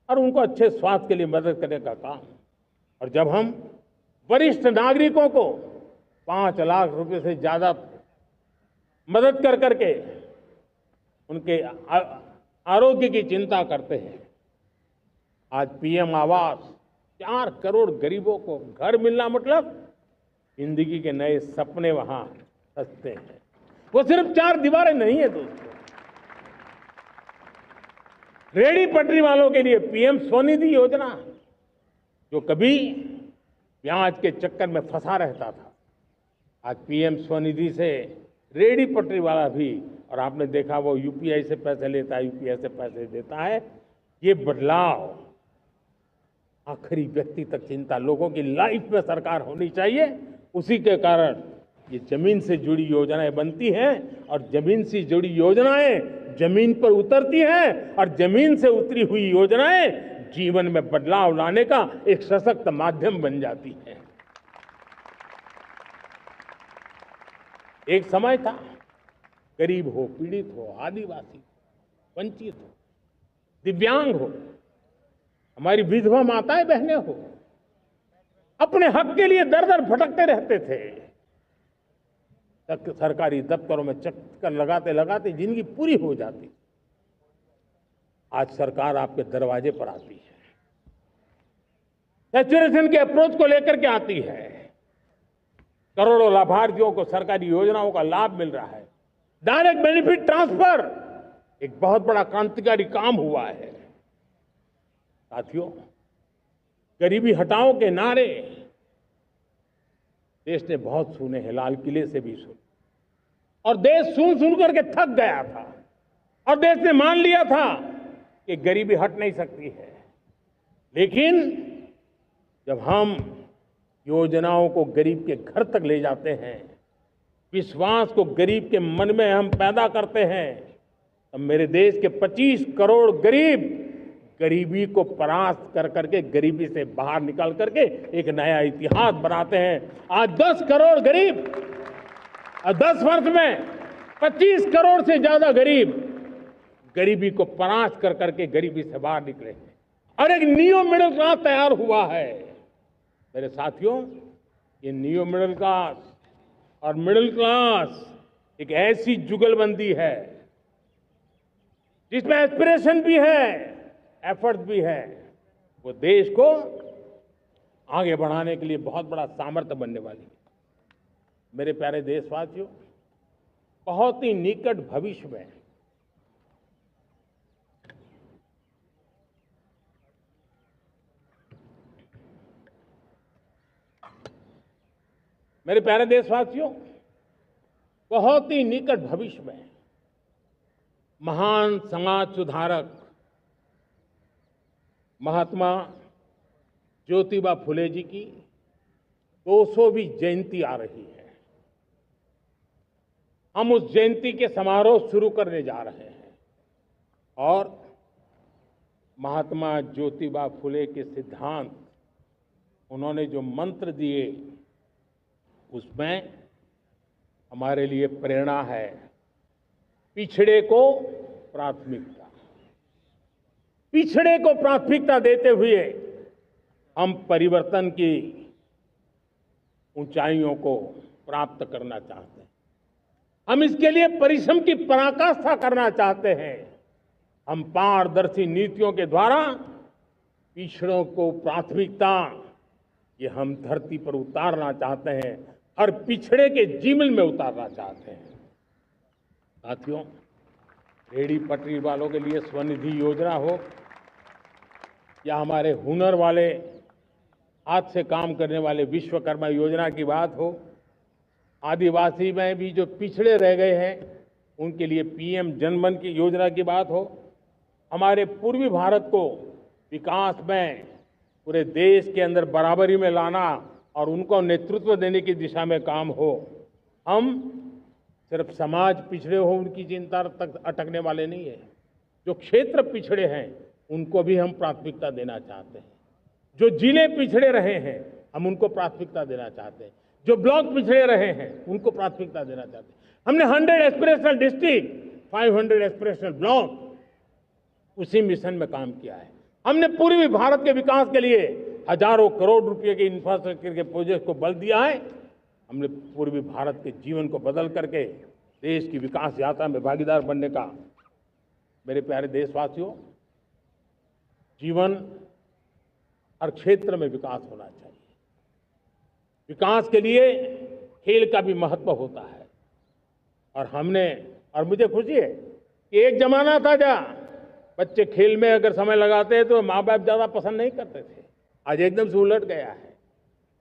और उनको अच्छे स्वास्थ्य के लिए मदद करने का काम, और जब हम वरिष्ठ नागरिकों को 5 लाख रुपए से ज्यादा मदद कर करके उनके आरोग्य की चिंता करते हैं, आज पीएम आवास 4 करोड़ गरीबों को घर मिलना मतलब जिंदगी के नए सपने वहां सजते हैं। वो सिर्फ 4 दीवारें नहीं है दोस्तों। रेहड़ी पटरी वालों के लिए पीएम स्वनिधि योजना, जो कभी ब्याज के चक्कर में फंसा रहता था, आज पीएम स्वनिधि से रेहड़ी पटरी वाला भी, और आपने देखा वो यूपीआई से पैसे लेता है, यूपीआई से पैसे देता है। ये बदलाव आखिरी व्यक्ति तक चिंता, लोगों की लाइफ में सरकार होनी चाहिए। उसी के कारण ये जमीन से जुड़ी योजनाएं बनती हैं और जमीन से जुड़ी योजनाएं जमीन पर उतरती हैं और जमीन से उतरी हुई योजनाएं जीवन में बदलाव लाने का एक सशक्त माध्यम बन जाती हैं। एक समय था, गरीब हो, पीड़ित हो, आदिवासी, वंचित हो, दिव्यांग हो, हमारी विधवा माताएं बहनें हो, अपने हक के लिए दर दर भटकते रहते थे। सरकारी दफ्तरों में चक्कर लगाते लगाते जिंदगी पूरी हो जाती। आज सरकार आपके दरवाजे पर आती है, सैचुरेशन के अप्रोच को लेकर के आती है, करोड़ों लाभार्थियों को सरकारी योजनाओं का लाभ मिल रहा है। डायरेक्ट बेनिफिट ट्रांसफर एक बहुत बड़ा क्रांतिकारी काम हुआ है। साथियों, गरीबी हटाओ के नारे देश ने बहुत सुने हैं, लाल किले से भी सुने, और देश सुन करके थक गया था और देश ने मान लिया था कि गरीबी हट नहीं सकती है। लेकिन जब हम योजनाओं को गरीब के घर तक ले जाते हैं, विश्वास को गरीब के मन में हम पैदा करते हैं, तब मेरे देश के 25 करोड़ गरीब गरीबी को परास्त कर करके, गरीबी से बाहर निकल करके एक नया इतिहास बनाते हैं। आज 10 करोड़ गरीब और 10 वर्ष में 25 करोड़ से ज्यादा गरीब गरीबी को परास्त कर करके गरीबी से बाहर निकले हैं और एक न्यू मिडिल क्लास तैयार हुआ है। मेरे साथियों, ये न्यू मिडिल क्लास और मिडिल क्लास एक ऐसी जुगलबंदी है जिसमें एस्पिरेशन भी है, एफर्ट भी है। वो देश को आगे बढ़ाने के लिए बहुत बड़ा सामर्थ्य बनने वाली है। मेरे प्यारे देशवासियों, बहुत ही निकट भविष्य में मेरे प्यारे देशवासियों, बहुत ही निकट भविष्य में महान समाज सुधारक महात्मा ज्योतिबा फुले जी की 200वीं जयंती आ रही है। हम उस जयंती के समारोह शुरू करने जा रहे हैं और महात्मा ज्योतिबा फुले के सिद्धांत, उन्होंने जो मंत्र दिए, उसमें हमारे लिए प्रेरणा है। पिछड़े को प्राथमिकता, पिछड़े को प्राथमिकता देते हुए हम परिवर्तन की ऊंचाइयों को प्राप्त करना चाहते हैं। हम इसके लिए परिश्रम की पराकाष्ठा करना चाहते हैं। हम पारदर्शी नीतियों के द्वारा पिछड़ों को प्राथमिकता, ये हम धरती पर उतारना चाहते हैं, हर पिछड़े के जीवन में उतारना चाहते हैं। साथियों, रेहड़ी पटरी वालों के लिए स्वनिधि योजना हो या हमारे हुनर वाले, हाथ से काम करने वाले विश्वकर्मा योजना की बात हो, आदिवासी में भी जो पिछड़े रह गए हैं उनके लिए पीएम जनधन की योजना की बात हो, हमारे पूर्वी भारत को विकास में पूरे देश के अंदर बराबरी में लाना और उनको नेतृत्व देने की दिशा में काम हो। हम सिर्फ समाज पिछड़े हो उनकी चिंता तक अटकने वाले नहीं है। जो क्षेत्र पिछड़े हैं उनको भी हम प्राथमिकता देना चाहते हैं। जो जिले पिछड़े रहे हैं हम उनको प्राथमिकता देना चाहते हैं। जो ब्लॉक पिछड़े रहे हैं उनको प्राथमिकता देना चाहते हैं। हमने 100 एस्पिरेशनल डिस्ट्रिक्ट, 500 एस्पिरेशनल ब्लॉक, उसी मिशन में काम किया है। हमने पूर्वी भारत के विकास के लिए हजारों करोड़ रुपए के इंफ्रास्ट्रक्चर के प्रोजेक्ट को बल दिया है। हमने पूर्वी भारत के जीवन को बदल करके देश की विकास यात्रा में भागीदार बनने का, मेरे प्यारे देशवासियों, जीवन हर क्षेत्र में विकास होना चाहिए। विकास के लिए खेल का भी महत्व होता है। और मुझे खुशी है कि एक जमाना था जहाँ बच्चे खेल में अगर समय लगाते तो माँ बाप ज्यादा पसंद नहीं करते थे। आज एकदम से उलट गया है।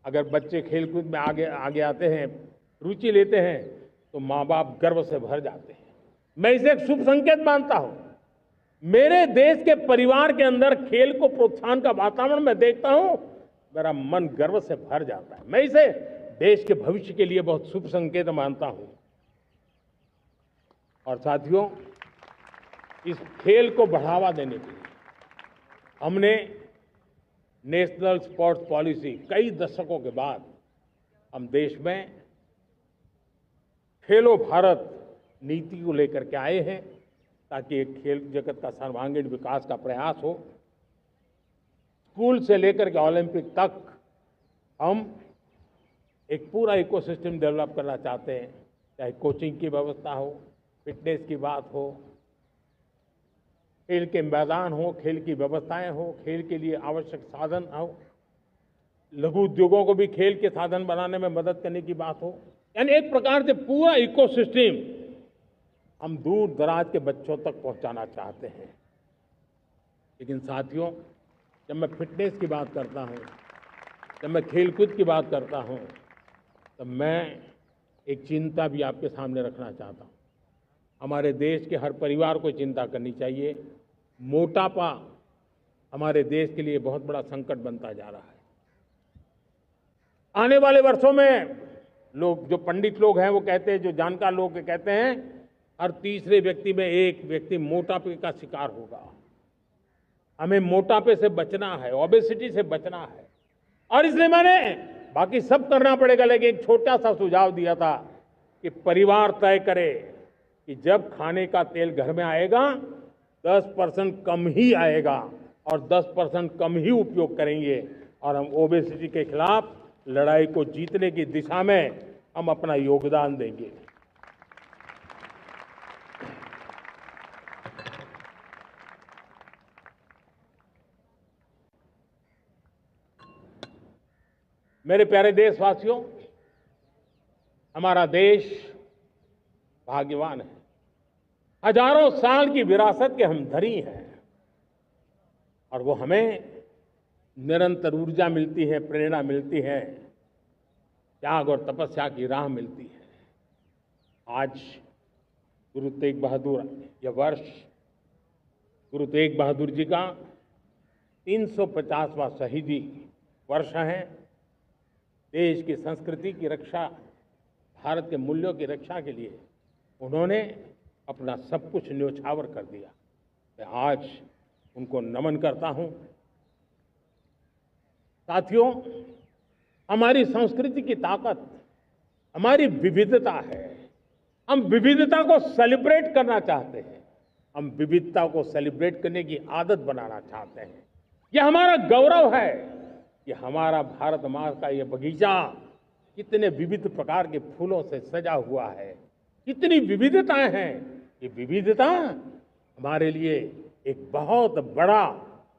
अगर बच्चे खेलकूद में आगे आते हैं, रुचि लेते हैं, तो माँ बाप गर्व से भर जाते हैं। मैं इसे एक शुभ संकेत मानता हूं। मेरे देश के परिवार के अंदर खेल को प्रोत्साहन का वातावरण मैं देखता हूं, मेरा मन गर्व से भर जाता है। मैं इसे देश के भविष्य के लिए बहुत शुभ संकेत मानता हूं। और साथियों, इस खेल को बढ़ावा देने के लिए हमने नेशनल स्पोर्ट्स पॉलिसी, कई दशकों के बाद हम देश में खेलो भारत नीति को लेकर के आए हैं, ताकि एक खेल जगत का सर्वांगीण विकास का प्रयास हो। स्कूल से लेकर के ओलंपिक तक हम एक पूरा इकोसिस्टम डेवलप करना चाहते हैं। चाहे कोचिंग की व्यवस्था हो, फिटनेस की बात हो, खेल के मैदान हो, खेल की व्यवस्थाएं हो, खेल के लिए आवश्यक साधन हो, लघु उद्योगों को भी खेल के साधन बनाने में मदद करने की बात हो। यानी एक प्रकार से पूरा इकोसिस्टम हम दूर दराज के बच्चों तक पहुंचाना चाहते हैं। लेकिन साथियों, जब मैं फिटनेस की बात करता हूं, जब मैं खेलकूद की बात करता हूं, तो मैं एक चिंता भी आपके सामने रखना चाहता हूं। हमारे देश के हर परिवार को चिंता करनी चाहिए। मोटापा हमारे देश के लिए बहुत बड़ा संकट बनता जा रहा है। आने वाले वर्षों में लोग, जो पंडित लोग हैं वो कहते हैं, जो जानकार लोग कहते हैं, हर तीसरे व्यक्ति में एक व्यक्ति मोटापे का शिकार होगा। हमें मोटापे से बचना है, ओबेसिटी से बचना है। और इसलिए मैंने बाकी सब करना पड़ेगा, लेकिन एक छोटा सा सुझाव दिया था कि परिवार तय करे कि जब खाने का तेल घर में आएगा 10% कम ही आएगा और 10% कम ही उपयोग करेंगे, और हम ओबेसिटी के खिलाफ लड़ाई को जीतने की दिशा में हम अपना योगदान देंगे। मेरे प्यारे देशवासियों, हमारा देश भाग्यवान है। हजारों साल की विरासत के हम धनी हैं और वो हमें निरंतर ऊर्जा मिलती है, प्रेरणा मिलती है, त्याग और तपस्या की राह मिलती है। आज गुरु तेग बहादुर, यह वर्ष गुरु तेग बहादुर जी का 350वां शहीदी वर्ष है। देश की संस्कृति की रक्षा, भारत के मूल्यों की रक्षा के लिए उन्होंने अपना सब कुछ न्योछावर कर दिया। मैं आज उनको नमन करता हूं। साथियों, हमारी संस्कृति की ताकत हमारी विविधता है। हम विविधता को सेलिब्रेट करना चाहते हैं। हम विविधता को सेलिब्रेट करने की आदत बनाना चाहते हैं। यह हमारा गौरव है। यह हमारा भारत माँ का यह बगीचा कितने विविध प्रकार के फूलों से सजा हुआ है, कितनी विविधताएं हैं। ये विविधता हमारे लिए एक बहुत बड़ा,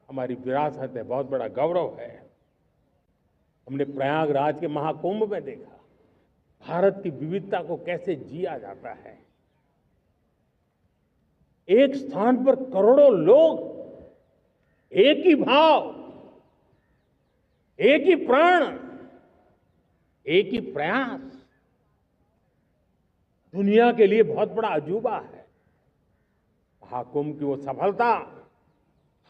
हमारी विरासत है, बहुत बड़ा गौरव है। हमने प्रयागराज के महाकुंभ में देखा भारत की विविधता को कैसे जिया जाता है। एक स्थान पर करोड़ों लोग, एक ही भाव, एक ही प्राण, एक ही प्रयास, दुनिया के लिए बहुत बड़ा अजूबा है। महाकुंभ की वो सफलता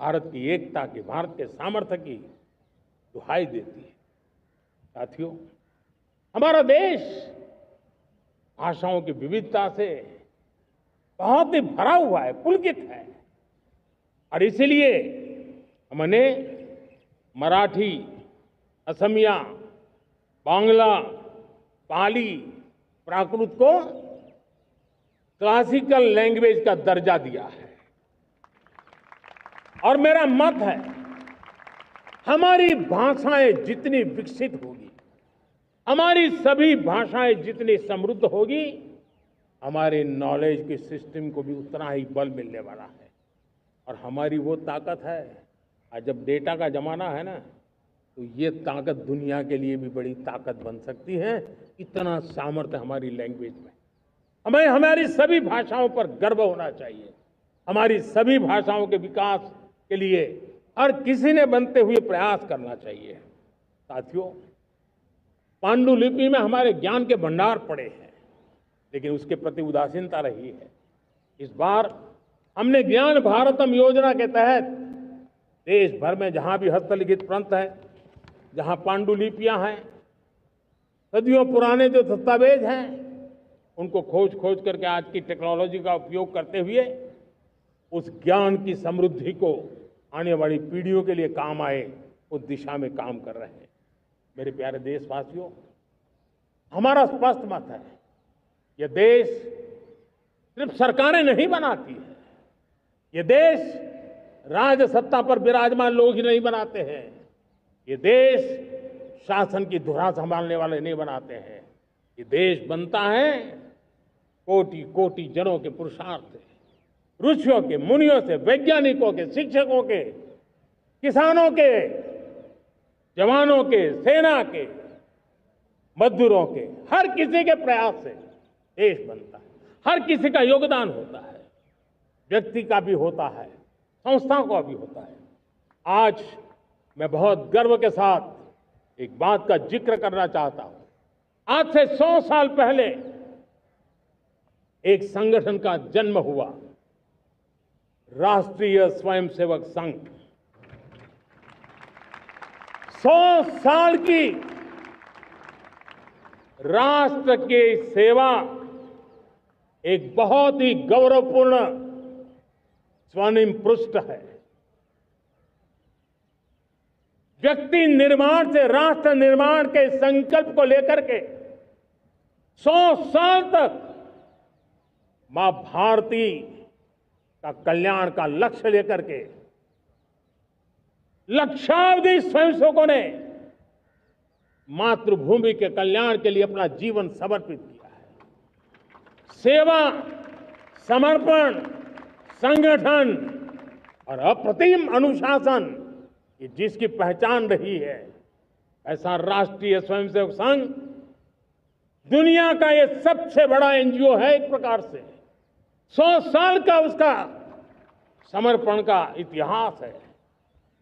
भारत की एकता की, भारत के सामर्थ्य की दुहाई देती है। साथियों, हमारा देश भाषाओं की विविधता से बहुत ही भरा हुआ है, पुलकित है। और इसलिए हमने मराठी, असमिया, बांग्ला, पाली, प्राकृत को क्लासिकल लैंग्वेज का दर्जा दिया है। और मेरा मत है, हमारी भाषाएं जितनी विकसित होगी, हमारी सभी भाषाएं जितनी समृद्ध होगी, हमारे नॉलेज के सिस्टम को भी उतना ही बल मिलने वाला है। और हमारी वो ताकत है, आज जब डेटा का जमाना है ना, तो ये ताकत दुनिया के लिए भी बड़ी ताकत बन सकती है। इतना सामर्थ्य हमारी लैंग्वेज में। हमें हमारी सभी भाषाओं पर गर्व होना चाहिए। हमारी सभी भाषाओं के विकास के लिए हर किसी ने बनते हुए प्रयास करना चाहिए। साथियों, पांडुलिपि में हमारे ज्ञान के भंडार पड़े हैं, लेकिन उसके प्रति उदासीनता रही है। इस बार हमने ज्ञान भारतम योजना के तहत देश भर में जहां भी हस्तलिखित ग्रंथ है, जहां पांडुलिपियां हैं, सदियों पुराने जो दस्तावेज हैं, उनको खोज खोज करके आज की टेक्नोलॉजी का उपयोग करते हुए उस ज्ञान की समृद्धि को आने वाली पीढ़ियों के लिए काम आए, उस दिशा में काम कर रहे हैं। मेरे प्यारे देशवासियों, हमारा स्पष्ट मत है, यह देश सिर्फ सरकारें नहीं बनाती है, ये देश राज सत्ता पर विराजमान लोग ही नहीं बनाते हैं, ये देश शासन की धुरा संभालने वाले नहीं बनाते हैं। ये देश बनता है कोटि कोटि जनों के पुरुषार्थ से, ऋषियों के, मुनियों से, वैज्ञानिकों के, शिक्षकों के, किसानों के, जवानों के, सेना के, मजदूरों के, हर किसी के प्रयास से देश बनता है। हर किसी का योगदान होता है, व्यक्ति का भी होता है, संस्थाओं का भी होता है। आज मैं बहुत गर्व के साथ एक बात का जिक्र करना चाहता हूं। आज से 100 साल पहले एक संगठन का जन्म हुआ, राष्ट्रीय स्वयंसेवक संघ। 100 साल की राष्ट्र की सेवा एक बहुत ही गौरवपूर्ण स्वर्णिम पृष्ठ है। व्यक्ति निर्माण से राष्ट्र निर्माण के संकल्प को लेकर के 100 साल तक मां भारती का कल्याण का लक्ष्य लेकर के लक्षावधि स्वयंसेवकों ने मातृभूमि के कल्याण के लिए अपना जीवन समर्पित किया है। सेवा, समर्पण, संगठन और अप्रतिम अनुशासन, ये जिसकी पहचान रही है, ऐसा राष्ट्रीय स्वयंसेवक संघ दुनिया का ये सबसे बड़ा एनजीओ है एक प्रकार से। 100 साल का उसका समर्पण का इतिहास है।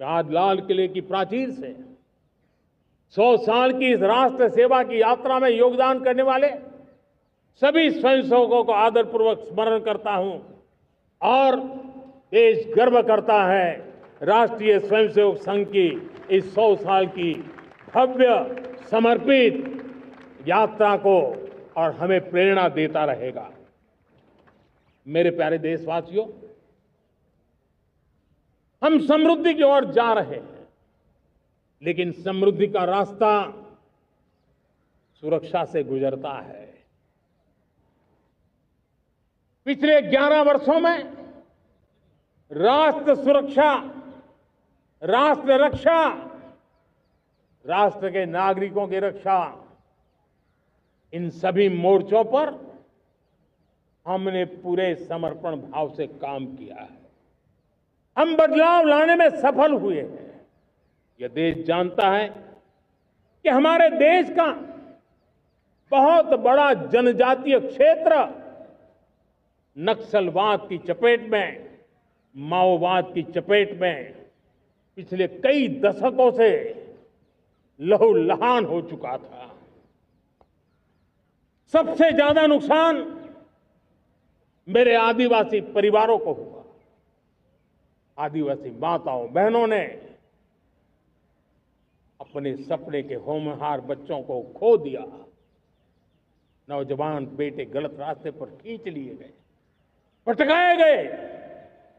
आज लाल किले की प्राचीर से 100 साल की इस राष्ट्र सेवा की यात्रा में योगदान करने वाले सभी स्वयंसेवकों को आदरपूर्वक स्मरण करता हूं और देश गर्व करता है राष्ट्रीय स्वयंसेवक संघ की इस 100 साल की भव्य समर्पित यात्रा को, और हमें प्रेरणा देता रहेगा। मेरे प्यारे देशवासियों, हम समृद्धि की ओर जा रहे हैं, लेकिन समृद्धि का रास्ता सुरक्षा से गुजरता है। पिछले 11 वर्षों में राष्ट्र सुरक्षा, राष्ट्र रक्षा, राष्ट्र के नागरिकों की रक्षा, इन सभी मोर्चों पर हमने पूरे समर्पण भाव से काम किया है। हम बदलाव लाने में सफल हुए हैं। यह देश जानता है कि हमारे देश का बहुत बड़ा जनजातीय क्षेत्र नक्सलवाद की चपेट में, माओवाद की चपेट में पिछले कई दशकों से लहूलुहान हो चुका था। सबसे ज्यादा नुकसान मेरे आदिवासी परिवारों को हुआ। आदिवासी माताओं बहनों ने अपने सपने के होनहार बच्चों को खो दिया। नौजवान बेटे गलत रास्ते पर खींच लिए गए, भटकाए गए,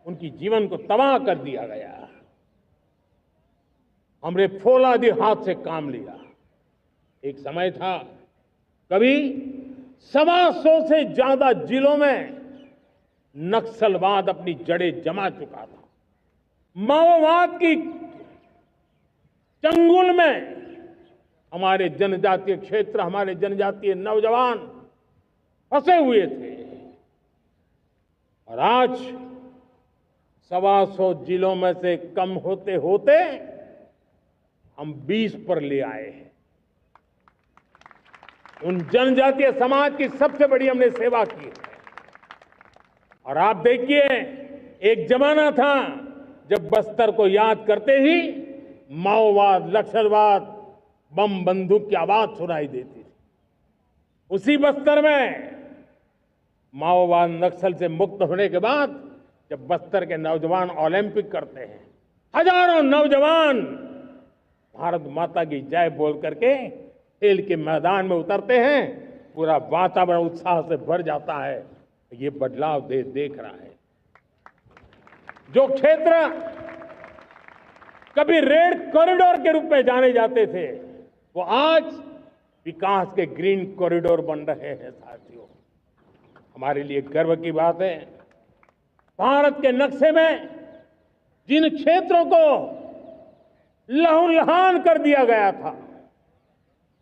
उनकी जीवन को तबाह कर दिया गया। हमने फौलादी हाथ से काम लिया। एक समय था कभी 125 से ज्यादा जिलों में नक्सलवाद अपनी जड़ें जमा चुका था। माओवाद की चंगुल में हमारे जनजातीय क्षेत्र, हमारे जनजातीय नौजवान फंसे हुए थे, और आज 125 जिलों में से कम होते होते हम 20 पर ले आए हैं। उन जनजातीय समाज की सबसे बड़ी हमने सेवा की है। और आप देखिए, एक जमाना था जब बस्तर को याद करते ही माओवाद, नक्सलवाद, बम बंदूक की आवाज सुनाई देती थी। उसी बस्तर में माओवाद नक्सल से मुक्त होने के बाद जब बस्तर के नौजवान ओलंपिक करते हैं, हजारों नौजवान भारत माता की जय बोल करके खेल के मैदान में उतरते हैं, पूरा वातावरण उत्साह से भर जाता है। ये बदलाव देश देख रहा है। जो क्षेत्र कभी रेड कॉरिडोर के रूप में जाने जाते थे, वो आज विकास के ग्रीन कॉरिडोर बन रहे हैं। साथियों, हमारे लिए गर्व की बात है, भारत के नक्शे में जिन क्षेत्रों को लहूलुहान कर दिया गया था,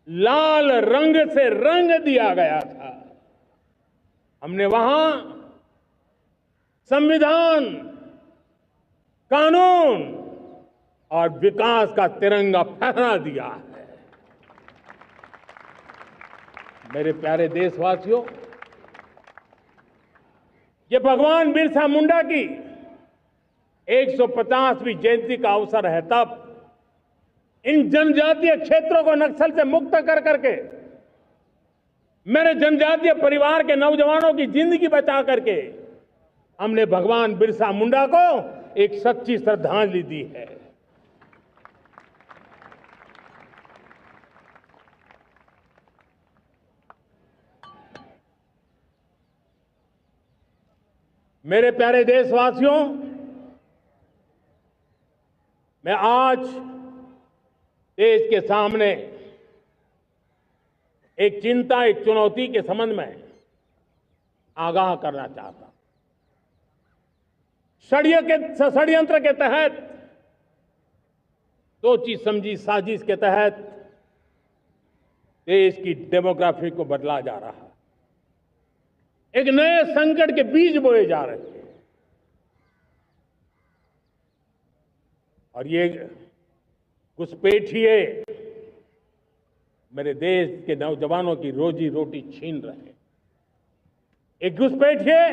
लाल रंग से रंग दिया गया था, हमने वहां संविधान, कानून और विकास का तिरंगा फहरा दिया है। मेरे प्यारे देशवासियों, ये भगवान बिरसा मुंडा की 150वीं जयंती का अवसर है। तब इन जनजातीय क्षेत्रों को नक्सल से मुक्त कर करके, मेरे जनजातीय परिवार के नौजवानों की जिंदगी बचा करके हमने भगवान बिरसा मुंडा को एक सच्ची श्रद्धांजलि दी है। मेरे प्यारे देशवासियों, मैं आज देश के सामने एक चिंता, एक चुनौती के संबंध में आगाह करना चाहता हूं। षड्यंत्र के तहत, सोची समझी साजिश के तहत देश की डेमोग्राफी को बदला जा रहा है। एक नए संकट के बीज बोए जा रहे हैं, और ये घुसपैठिए मेरे देश के नौजवानों की रोजी रोटी छीन रहे हैं। एक घुसपैठिए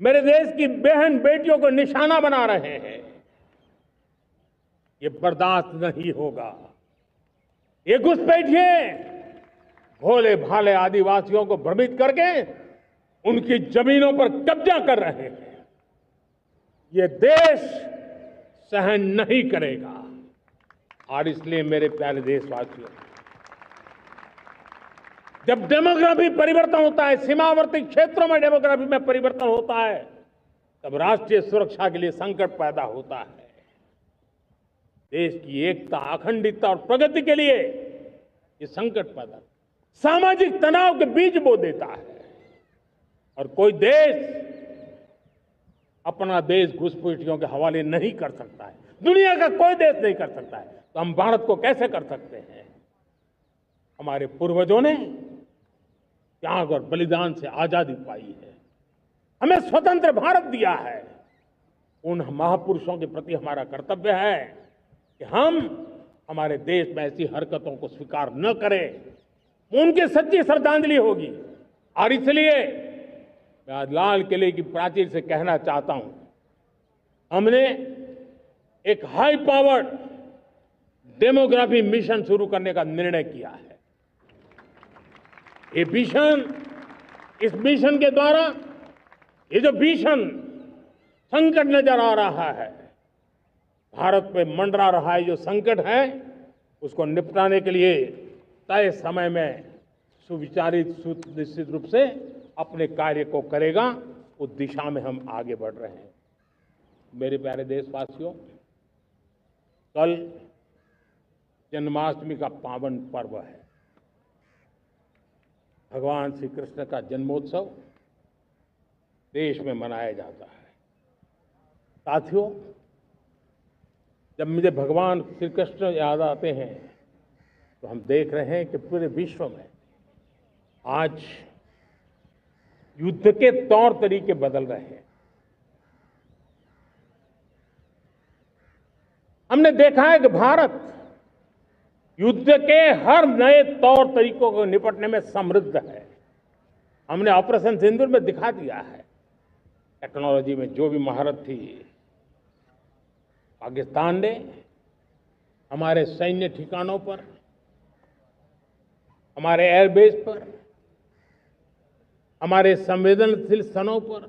मेरे देश की बहन बेटियों को निशाना बना रहे हैं। ये बर्दाश्त नहीं होगा। ये घुसपैठिए भोले भाले आदिवासियों को भ्रमित करके उनकी जमीनों पर कब्जा कर रहे हैं। ये देश सहन नहीं करेगा। और इसलिए मेरे प्यारे देशवासियों, जब डेमोग्राफी परिवर्तन होता है, सीमावर्ती क्षेत्रों में डेमोग्राफी में परिवर्तन होता है, तब राष्ट्रीय सुरक्षा के लिए संकट पैदा होता है। देश की एकता, अखंडता और प्रगति के लिए ये संकट पैदा, सामाजिक तनाव के बीज बो देता है। और कोई देश अपना देश घुसपैठियों के हवाले नहीं कर सकता है। दुनिया का कोई देश नहीं कर सकता है, तो हम भारत को कैसे कर सकते हैं? हमारे पूर्वजों ने त्याग और बलिदान से आजादी पाई है, हमें स्वतंत्र भारत दिया है। उन महापुरुषों के प्रति हमारा कर्तव्य है कि हम हमारे देश में ऐसी हरकतों को स्वीकार न करें। उनकी सच्ची श्रद्धांजलि होगी। और इसलिए मैं आज लाल किले की प्राचीर से कहना चाहता हूं, हमने एक हाई पावर्ड डेमोग्राफी मिशन शुरू करने का निर्णय किया है। ये मिशन, इस मिशन के द्वारा ये जो भीषण संकट नजर आ रहा है, भारत पे मंडरा रहा है जो संकट है, उसको निपटाने के लिए तय समय में सुविचारित सुनिश्चित रूप से अपने कार्य को करेगा। उस दिशा में हम आगे बढ़ रहे हैं। मेरे प्यारे देशवासियों, कल जन्माष्टमी का पावन पर्व है। भगवान श्री कृष्ण का जन्मोत्सव देश में मनाया जाता है। साथियों, जब मुझे भगवान श्री कृष्ण याद आते हैं तो हम देख रहे हैं कि पूरे विश्व में आज युद्ध के तौर तरीके बदल रहे हैं। हमने देखा है कि भारत युद्ध के हर नए तौर तरीकों को निपटने में समृद्ध है। हमने ऑपरेशन सिंदूर में दिखा दिया है। टेक्नोलॉजी में जो भी महारत थी, पाकिस्तान ने हमारे सैन्य ठिकानों पर, हमारे एयरबेस पर, हमारे संवेदनशील स्थानों पर,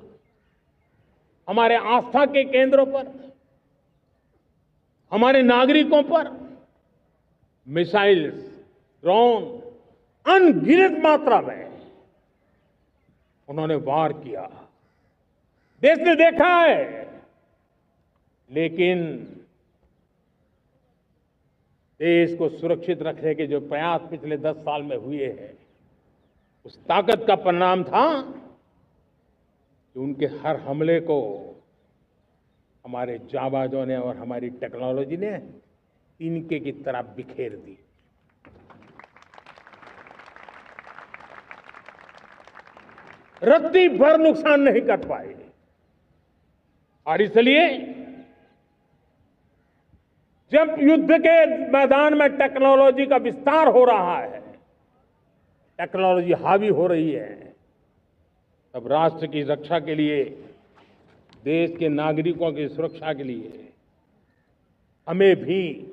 हमारे आस्था के केंद्रों पर, हमारे नागरिकों पर मिसाइल्स, ड्रोन अनगिनत मात्रा में उन्होंने वार किया। देश ने देखा है। लेकिन देश को सुरक्षित रखने के जो प्रयास पिछले 10 साल में हुए हैं, उस ताकत का परिणाम था कि उनके हर हमले को हमारे जाबाजों ने और हमारी टेक्नोलॉजी ने तिनके की तरह बिखेर दी। रत्ती भर नुकसान नहीं कर पाए। और इसलिए जब युद्ध के मैदान में टेक्नोलॉजी का विस्तार हो रहा है, टेक्नोलॉजी हावी हो रही है, तब राष्ट्र की रक्षा के लिए, देश के नागरिकों की सुरक्षा के लिए हमें भी,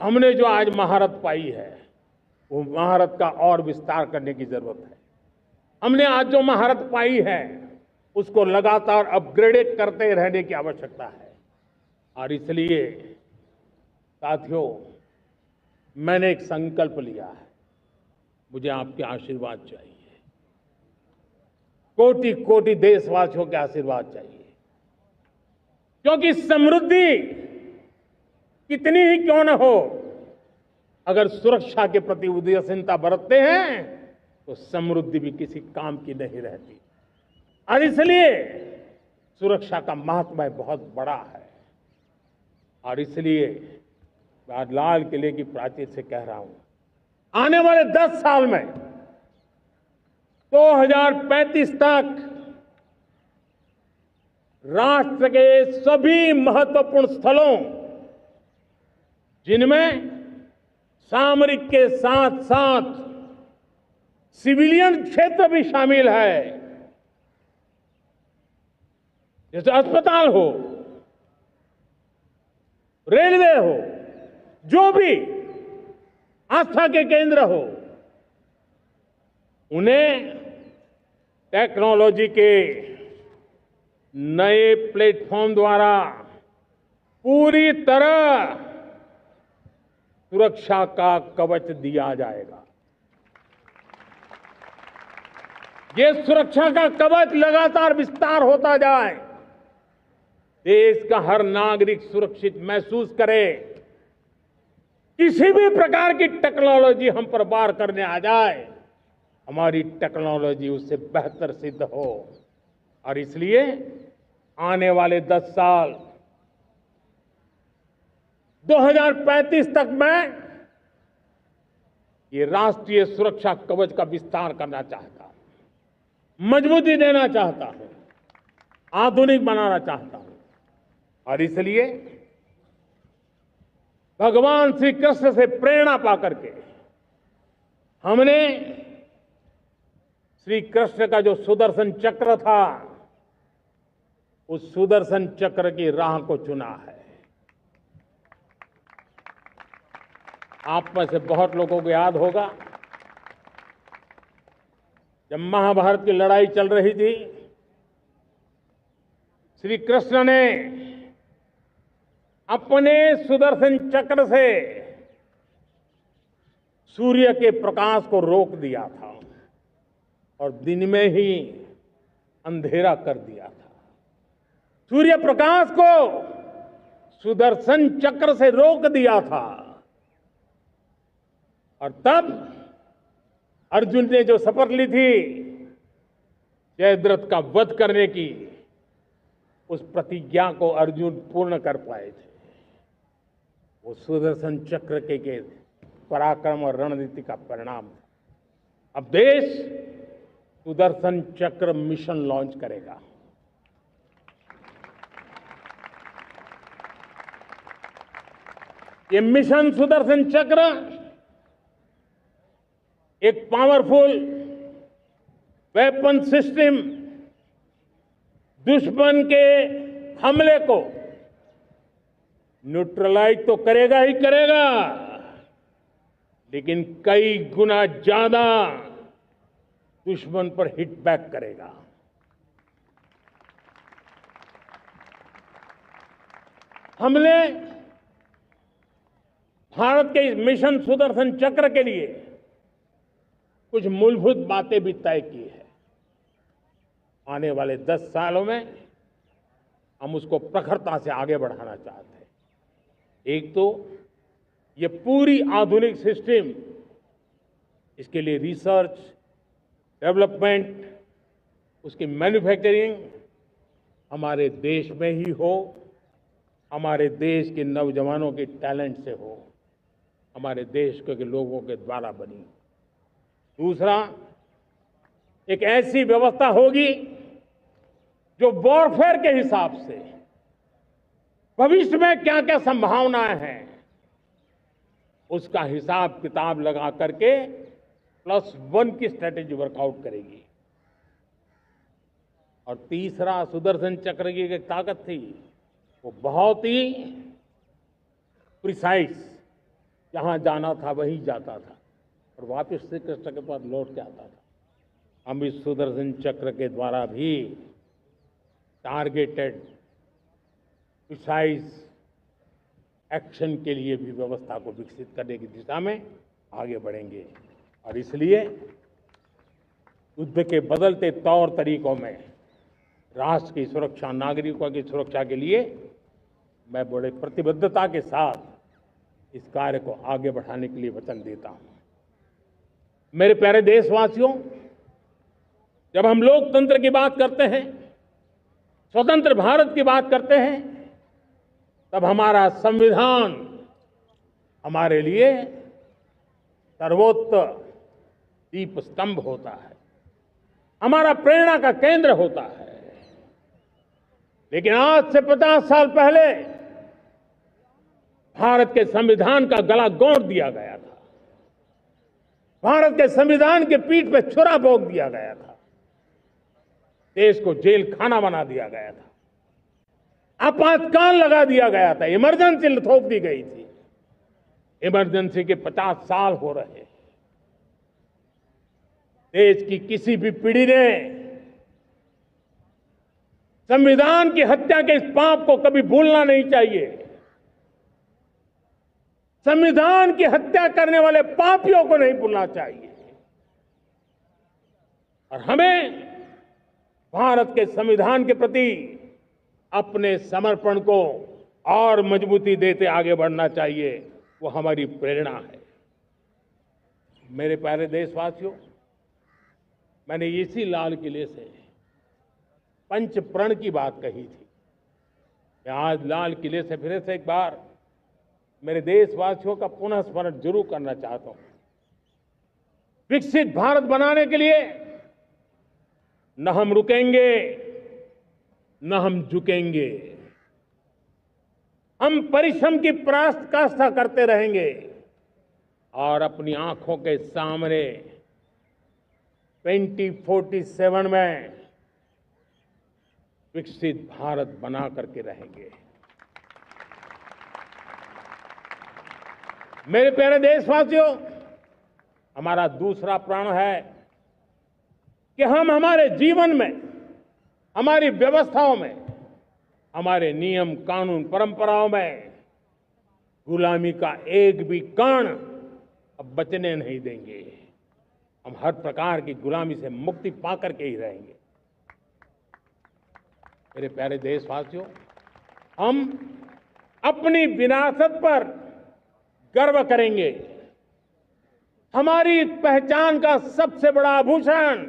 हमने जो आज महारत पाई है, वो महारत का और विस्तार करने की जरूरत है। हमने आज जो महारत पाई है, उसको लगातार अपग्रेड करते रहने की आवश्यकता है। और इसलिए साथियों, मैंने एक संकल्प लिया है। मुझे आपके आशीर्वाद चाहिए, कोटि कोटि देशवासियों के आशीर्वाद चाहिए। क्योंकि समृद्धि कितनी ही क्यों न हो, अगर सुरक्षा के प्रति उदासीनता बरतते हैं तो समृद्धि भी किसी काम की नहीं रहती। और इसलिए सुरक्षा का महत्व बहुत बड़ा है। और इसलिए मैं आज लाल किले की प्राचीर से कह रहा हूं, आने वाले 10 साल में 2035 तक राष्ट्र के सभी महत्वपूर्ण स्थलों, जिनमें सामरिक के साथ साथ सिविलियन क्षेत्र भी शामिल है, जैसे अस्पताल हो, रेलवे हो, जो भी आस्था के केंद्र हो, उन्हें टेक्नोलॉजी के नए प्लेटफॉर्म द्वारा पूरी तरह सुरक्षा का कवच दिया जाएगा। ये सुरक्षा का कवच लगातार विस्तार होता जाए, देश का हर नागरिक सुरक्षित महसूस करे। किसी भी प्रकार की टेक्नोलॉजी हम पर वार करने आ जाए, हमारी टेक्नोलॉजी उससे बेहतर सिद्ध हो। और इसलिए आने वाले 10 साल 2035 तक मैं ये राष्ट्रीय सुरक्षा कवच का विस्तार करना चाहता हूं, मजबूती देना चाहता हूं, आधुनिक बनाना चाहता हूं। और इसलिए भगवान श्री कृष्ण से प्रेरणा पाकर के हमने श्री कृष्ण का जो सुदर्शन चक्र था, उस सुदर्शन चक्र की राह को चुना है। आप में से बहुत लोगों को याद होगा, जब महाभारत की लड़ाई चल रही थी, श्री कृष्ण ने अपने सुदर्शन चक्र से सूर्य के प्रकाश को रोक दिया था और दिन में ही अंधेरा कर दिया था। सूर्य प्रकाश को सुदर्शन चक्र से रोक दिया था। और तब अर्जुन ने जो शपथ ली थी जयद्रथ का वध करने की, उस प्रतिज्ञा को अर्जुन पूर्ण कर पाए थे। वो सुदर्शन चक्र के पराक्रम और रणनीति का परिणाम था। अब देश सुदर्शन चक्र मिशन लॉन्च करेगा। ये मिशन सुदर्शन चक्र एक पावरफुल वेपन सिस्टम दुश्मन के हमले को न्यूट्रलाइज तो करेगा ही करेगा, लेकिन कई गुना ज्यादा दुश्मन पर हिट बैक करेगा। हमने भारत के इस मिशन सुदर्शन चक्र के लिए कुछ मूलभूत बातें भी तय की है। आने वाले 10 सालों में हम उसको प्रखरता से आगे बढ़ाना चाहते हैं। एक तो ये पूरी आधुनिक सिस्टम, इसके लिए रिसर्च, डेवलपमेंट, उसकी मैन्युफैक्चरिंग हमारे देश में ही हो, हमारे देश के नौजवानों के टैलेंट से हो, हमारे देश के लोगों के द्वारा बनी। दूसरा, एक ऐसी व्यवस्था होगी जो वॉरफेयर के हिसाब से भविष्य में क्या क्या संभावनाएं हैं, उसका हिसाब किताब लगा करके +1 की स्ट्रेटेजी वर्कआउट करेगी। और तीसरा, सुदर्शन चक्र की एक ताकत थी, वो बहुत ही प्रिसाइज, जहां जाना था वहीं जाता था और वापस श्री कृष्ण के पास लौट के आता था। हम इस सुदर्शन चक्र के द्वारा भी टारगेटेड प्रिसाइज एक्शन के लिए भी व्यवस्था को विकसित करने की दिशा में आगे बढ़ेंगे। और इसलिए युद्ध के बदलते तौर तरीकों में राष्ट्र की सुरक्षा, नागरिकों की सुरक्षा के लिए मैं बड़े प्रतिबद्धता के साथ इस कार्य को आगे बढ़ाने के लिए वचन देता हूं। मेरे प्यारे देशवासियों, जब हम लोकतंत्र की बात करते हैं, स्वतंत्र भारत की बात करते हैं, तब हमारा संविधान हमारे लिए सर्वोच्च दीप स्तंभ होता है, हमारा प्रेरणा का केंद्र होता है। लेकिन आज से 50 साल पहले भारत के संविधान का गला घोंट दिया गया था। भारत के संविधान के पीठ पे छुरा भोंक दिया गया था, देश को जेल खाना बना दिया गया था, आपातकाल लगा दिया गया था, इमरजेंसी थोप दी गई थी। इमरजेंसी के 50 साल हो रहे। देश की किसी भी पीढ़ी ने संविधान की हत्या के इस पाप को कभी भूलना नहीं चाहिए। संविधान की हत्या करने वाले पापियों को नहीं भूलना चाहिए। और हमें भारत के संविधान के प्रति अपने समर्पण को और मजबूती देते आगे बढ़ना चाहिए। वो हमारी प्रेरणा है। मेरे प्यारे देशवासियों, मैंने इसी लाल किले से पंच प्रण की बात कही थी। मैं आज लाल किले से फिर से एक बार मेरे देशवासियों का पुनः स्मरण जरूर करना चाहता हूं। विकसित भारत बनाने के लिए न हम रुकेंगे, न हम झुकेंगे। हम परिश्रम की पराकाष्ठा करते रहेंगे और अपनी आंखों के सामने 2047 में विकसित भारत बना करके रहेंगे। मेरे प्यारे देशवासियों, हमारा दूसरा प्रण है कि हम हमारे जीवन में, हमारी व्यवस्थाओं में, हमारे नियम कानून परंपराओं में गुलामी का एक भी कण अब बचने नहीं देंगे। हम हर प्रकार की गुलामी से मुक्ति पाकर के ही रहेंगे। मेरे प्यारे देशवासियों, हम अपनी विरासत पर गर्व करेंगे। हमारी पहचान का सबसे बड़ा आभूषण,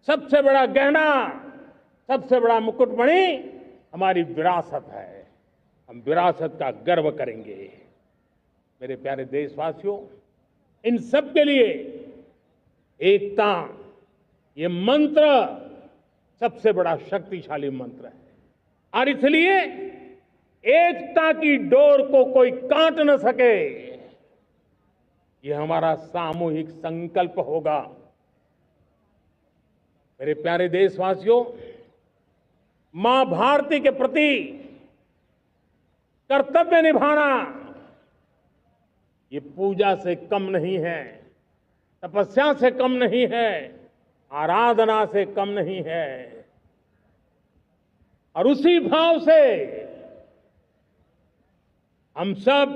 सबसे बड़ा गहना, सबसे बड़ा मुकुटमणि हमारी विरासत है। हम विरासत का गर्व करेंगे। मेरे प्यारे देशवासियों, इन सब के लिए एकता, ये मंत्र सबसे बड़ा शक्तिशाली मंत्र है। और इसलिए एकता की डोर को कोई काट न सके, ये हमारा सामूहिक संकल्प होगा। मेरे प्यारे देशवासियों, मां भारती के प्रति कर्तव्य निभाना ये पूजा से कम नहीं है, तपस्या से कम नहीं है, आराधना से कम नहीं है। और उसी भाव से हम सब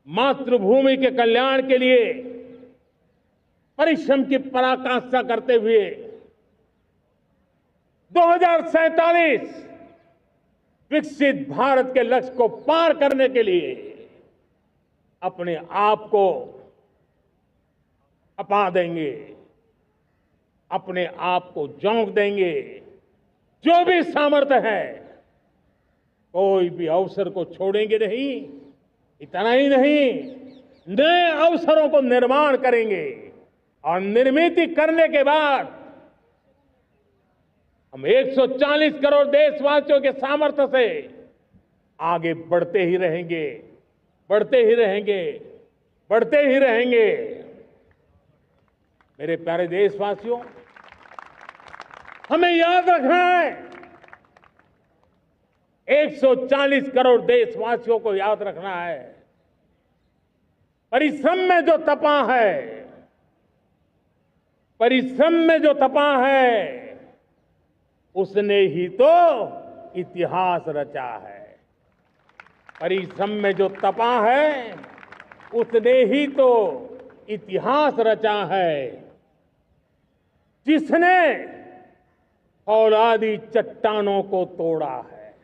मातृभूमि के कल्याण के लिए परिश्रम की पराकाष्ठा करते हुए 2047 विकसित भारत के लक्ष्य को पार करने के लिए अपने आप को अपा देंगे, अपने आप को झोंक देंगे। जो भी सामर्थ्य है, कोई भी अवसर को छोड़ेंगे नहीं। इतना ही नहीं, नए अवसरों को निर्माण करेंगे और निर्मित करने के बाद हम 140 करोड़ देशवासियों के सामर्थ्य से आगे बढ़ते ही रहेंगे, बढ़ते ही रहेंगे, बढ़ते ही रहेंगे। मेरे प्यारे देशवासियों, हमें याद रखना है, 140 करोड़ देशवासियों को याद रखना है, परिश्रम में जो तपा है, परिश्रम में जो तपा है, उसने ही तो इतिहास रचा है। परिश्रम में जो तपा है, उसने ही तो इतिहास रचा है। जिसने फौलादी चट्टानों को तोड़ा है,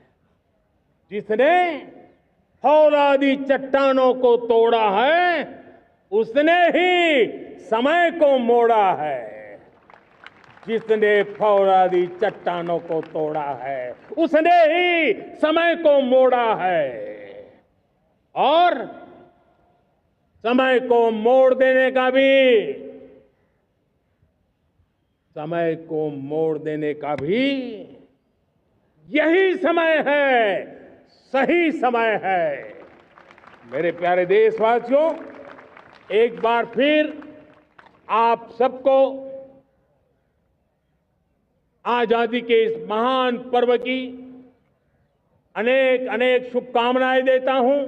जिसने फौलादी चट्टानों को तोड़ा है, उसने ही समय को मोड़ा है। जिसने फौलादी चट्टानों को तोड़ा है, उसने ही समय को मोड़ा है। और समय को मोड़ देने का भी, समय को मोड़ देने का भी यही समय है, सही समय है। मेरे प्यारे देशवासियों, एक बार फिर आप सबको आजादी के इस महान पर्व की अनेक अनेक शुभकामनाएं देता हूं,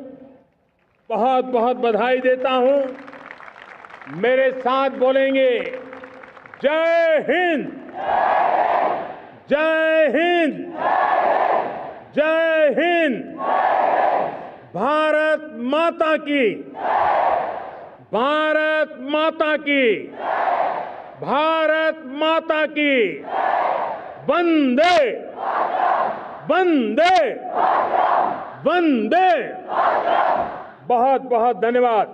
बहुत बहुत बधाई देता हूं। मेरे साथ बोलेंगे जय हिंद, जय हिंद, जय हिंद। भारत माता की, भारत माता की, भारत माता की। वंदे वंदे वंदे। बहुत बहुत धन्यवाद।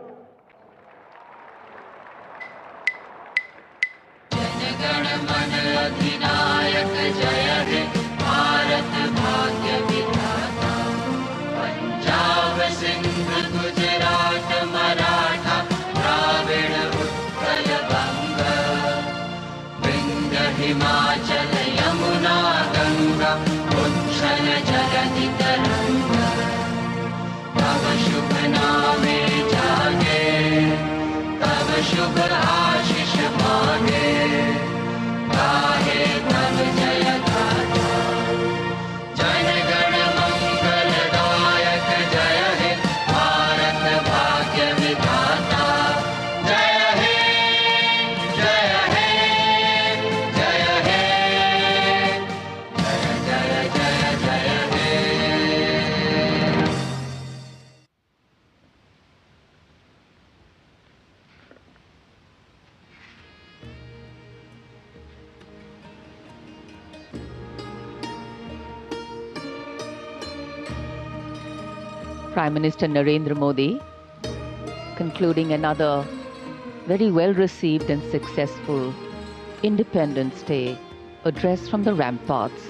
जनगण मन अधिनायक जय हे भारत भाग्य विधाता। पंजाब सिंध गुजरात मराठा द्राविड़ उत्कल बंग। विंध्य हिमाचल यमुना गंगा उच्छल जगति तरंग। तब शुभ नामे जागे, तब शुभ आशीष मांगे। गाहे तब जय गाथा, जनगण मंगल दायक जय हे भारत भाग्य विधाता। जय हे, जय हे, जय हे, जय जय जय जय हे। Prime Minister Narendra Modi concluding another very well received and successful Independence Day address from the ramparts